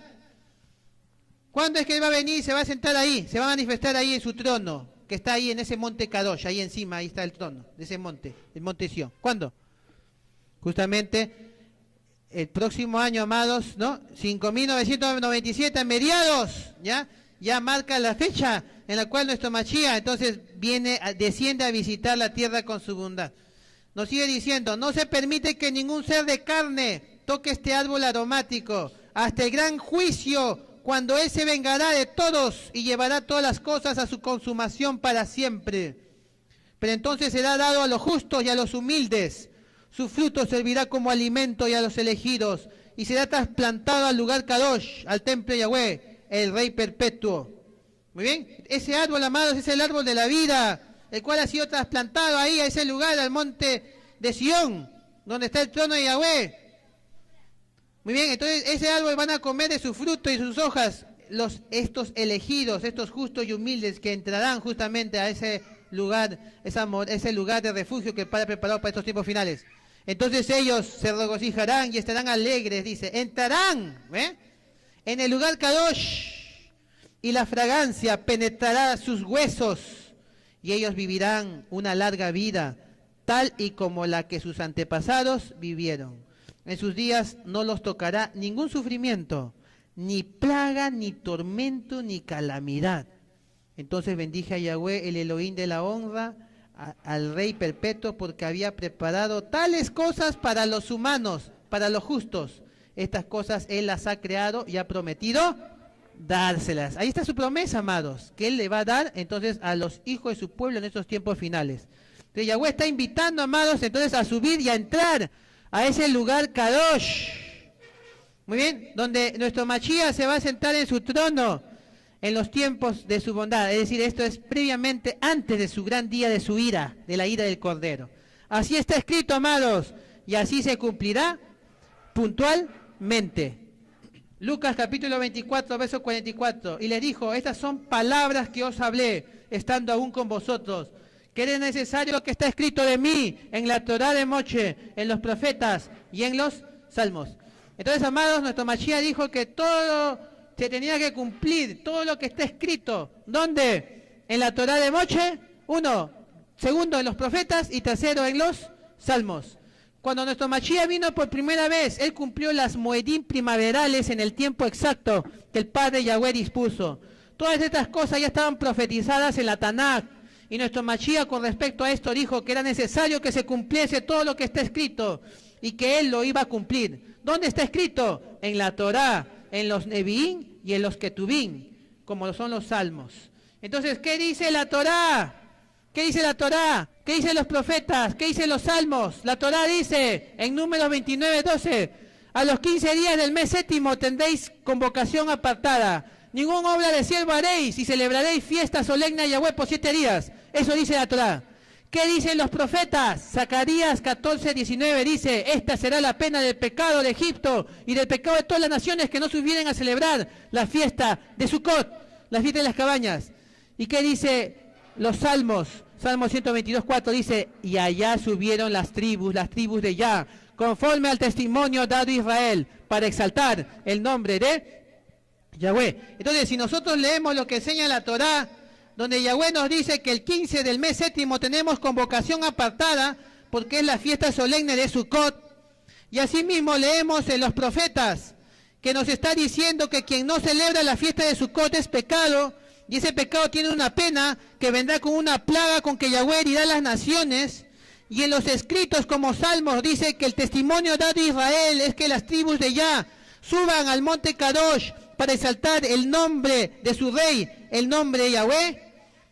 ¿Cuándo es que él va a venir y se va a sentar ahí? Se va a manifestar ahí en su trono, que está ahí en ese monte Kadosh, ahí encima, ahí está el trono de ese monte, el monte Sión. ¿Cuándo? Justamente el próximo año, amados, ¿no? 5.997 a mediados, ya marca la fecha en la cual nuestro Mashiach entonces desciende a visitar la tierra con su bondad. Nos sigue diciendo, no se permite que ningún ser de carne toque este árbol aromático, hasta el gran juicio, cuando él se vengará de todos y llevará todas las cosas a su consumación para siempre. Pero entonces será dado a los justos y a los humildes. Su fruto servirá como alimento y a los elegidos, y será trasplantado al lugar Kadosh, al templo de Yahweh, el Rey perpetuo. Muy bien, ese árbol, amados, es el árbol de la vida, el cual ha sido trasplantado ahí, a ese lugar, al monte de Sión, donde está el trono de Yahweh. Muy bien, entonces ese árbol van a comer de su fruto y sus hojas, estos elegidos, estos justos y humildes que entrarán justamente a ese lugar, ese lugar de refugio que el Padre ha preparado para estos tiempos finales. Entonces ellos se regocijarán y estarán alegres, dice, entrarán en el lugar Kadosh, y la fragancia penetrará sus huesos, y ellos vivirán una larga vida, tal y como la que sus antepasados vivieron. En sus días no los tocará ningún sufrimiento, ni plaga, ni tormento, ni calamidad. Entonces bendije a Yahweh, el Elohim de la honra, al Rey perpetuo, porque había preparado tales cosas para los humanos, para los justos. Estas cosas Él las ha creado y ha prometido dárselas. Ahí está su promesa, amados, que Él le va a dar entonces a los hijos de su pueblo en estos tiempos finales. Entonces Yahweh está invitando, amados, entonces a subir y a entrar a ese lugar Kadosh. Muy bien, donde nuestro Mashiach se va a sentar en su trono en los tiempos de su bondad. Es decir, esto es previamente antes de su gran día de su ira, de la ira del Cordero. Así está escrito, amados, y así se cumplirá puntualmente. Lucas capítulo 24, verso 44. Y le dijo, estas son palabras que os hablé, estando aún con vosotros, que era necesario lo que está escrito de mí en la Torá de Moche, en los profetas y en los salmos. Entonces, amados, nuestro Mashiach dijo que todo se tenía que cumplir todo lo que está escrito. ¿Dónde? En la Torá de Moche, 1. Segundo, en los profetas, y tercero, en los salmos. Cuando nuestro Mashiach vino por primera vez, él cumplió las moedim primaverales en el tiempo exacto que el Padre Yahweh dispuso. Todas estas cosas ya estaban profetizadas en la Tanakh. Y nuestro Mashiach con respecto a esto dijo que era necesario que se cumpliese todo lo que está escrito y que él lo iba a cumplir. ¿Dónde está escrito? En la Torá, en los Nevi'im y en los Ketuvim, como lo son los salmos. Entonces, ¿qué dice la Torá? ¿Qué dice la Torá? ¿Qué dicen los profetas? ¿Qué dicen los salmos? La Torá dice en Números 29:12, a los 15 días del mes séptimo tendréis convocación apartada. Ninguna obra de siervo haréis y celebraréis fiesta solemne a Yahweh por 7 días. Eso dice la Torá. ¿Qué dicen los profetas? Zacarías 14:19 dice, esta será la pena del pecado de Egipto y del pecado de todas las naciones que no subieran a celebrar la fiesta de Sucot, la fiesta de las cabañas. ¿Y qué dice los salmos? Salmo 122:4 dice, y allá subieron las tribus de Yah, conforme al testimonio dado a Israel, para exaltar el nombre de Yahweh. Entonces, si nosotros leemos lo que enseña la Torá, donde Yahweh nos dice que el 15 del mes séptimo tenemos convocación apartada, porque es la fiesta solemne de Sucot, y asimismo leemos en los profetas, que nos está diciendo que quien no celebra la fiesta de Sucot es pecado, y ese pecado tiene una pena que vendrá con una plaga con que Yahweh herirá a las naciones. Y en los escritos como Salmos dice que el testimonio dado a Israel es que las tribus de Yah suban al monte Kadosh para exaltar el nombre de su rey, el nombre de Yahweh.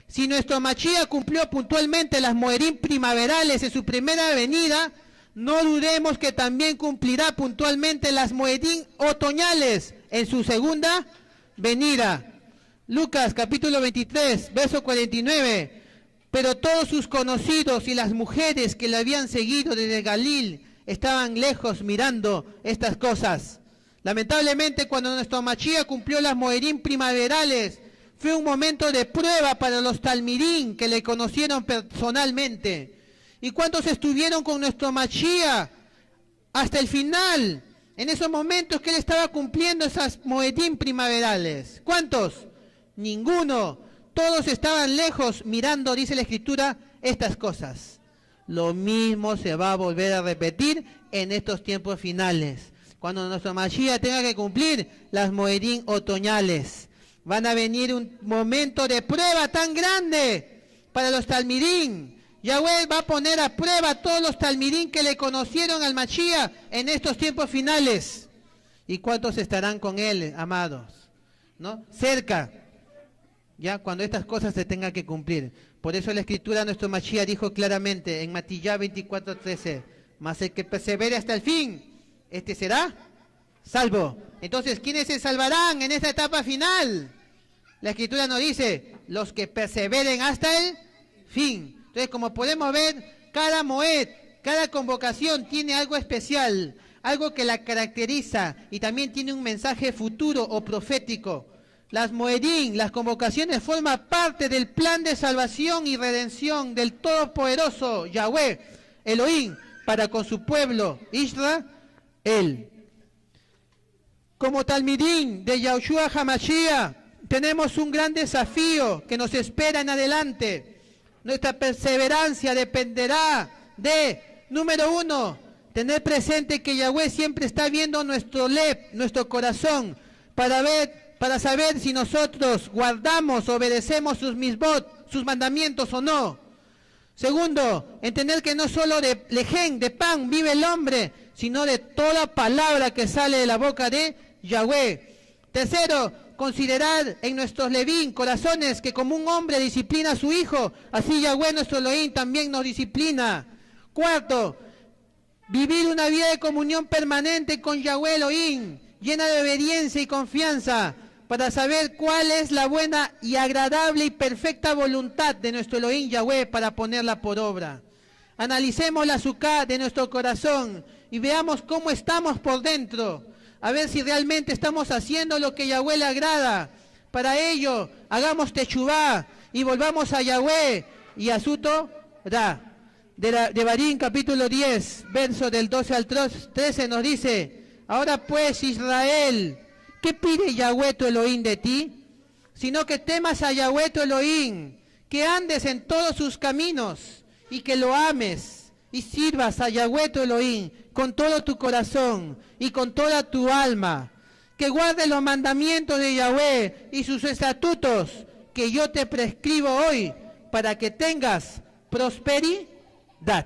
Si nuestro Mashiach cumplió puntualmente las moedim primaverales en su primera venida, no dudemos que también cumplirá puntualmente las moedim otoñales en su segunda venida. Lucas capítulo 23, verso 49. Pero todos sus conocidos y las mujeres que le habían seguido desde Galil estaban lejos mirando estas cosas. Lamentablemente, cuando nuestro Mashiach cumplió las moedim primaverales, fue un momento de prueba para los talmidim que le conocieron personalmente. ¿Y cuántos estuvieron con nuestro Mashiach hasta el final? En esos momentos que él estaba cumpliendo esas moedim primaverales. ¿Cuántos? Ninguno. Todos estaban lejos mirando, dice la Escritura, estas cosas. Lo mismo se va a volver a repetir en estos tiempos finales. Cuando nuestro Mashiach tenga que cumplir las moedim otoñales. Van a venir un momento de prueba tan grande para los talmidim. Yahweh va a poner a prueba a todos los talmidim que le conocieron al Mashiach en estos tiempos finales. ¿Y cuántos estarán con él, amados? ¿No? Cerca. Ya cuando estas cosas se tengan que cumplir. Por eso la Escritura, nuestro Mashiach dijo claramente en Matillá 24:13, mas el que persevere hasta el fin, este será salvo. Entonces, ¿quiénes se salvarán en esta etapa final? La Escritura nos dice, los que perseveren hasta el fin. Entonces, como podemos ver, cada moed, cada convocación tiene algo especial, algo que la caracteriza y también tiene un mensaje futuro o profético. Las moedim, las convocaciones, forman parte del plan de salvación y redención del Todopoderoso Yahweh, Elohim, para con su pueblo, Israel. Como talmidim de Yahushua HaMashiach, tenemos un gran desafío que nos espera en adelante. Nuestra perseverancia dependerá de, número 1, tener presente que Yahweh siempre está viendo nuestro lep, nuestro corazón, para saber si nosotros guardamos, obedecemos sus misbot, sus mandamientos o no. Segundo, entender que no solo de lejen, de pan, vive el hombre, sino de toda palabra que sale de la boca de Yahweh. Tercero, considerar en nuestros levín, corazones, que como un hombre disciplina a su hijo, así Yahweh nuestro Elohim también nos disciplina. Cuarto, vivir una vida de comunión permanente con Yahweh Elohim, llena de obediencia y confianza, para saber cuál es la buena y agradable y perfecta voluntad de nuestro Elohim Yahweh para ponerla por obra. Analicemos la Sukkah de nuestro corazón y veamos cómo estamos por dentro, a ver si realmente estamos haciendo lo que Yahweh le agrada. Para ello, hagamos techubá y volvamos a Yahweh y a su Torah. De Barín capítulo 10, verso del 12 al 13 nos dice, ahora pues Israel, ¿Qué pide Yahweh tu Elohim de ti? Sino que temas a Yahweh tu Elohim, que andes en todos sus caminos y que lo ames y sirvas a Yahweh tu Elohim con todo tu corazón y con toda tu alma, que guardes los mandamientos de Yahweh y sus estatutos que yo te prescribo hoy para que tengas prosperidad.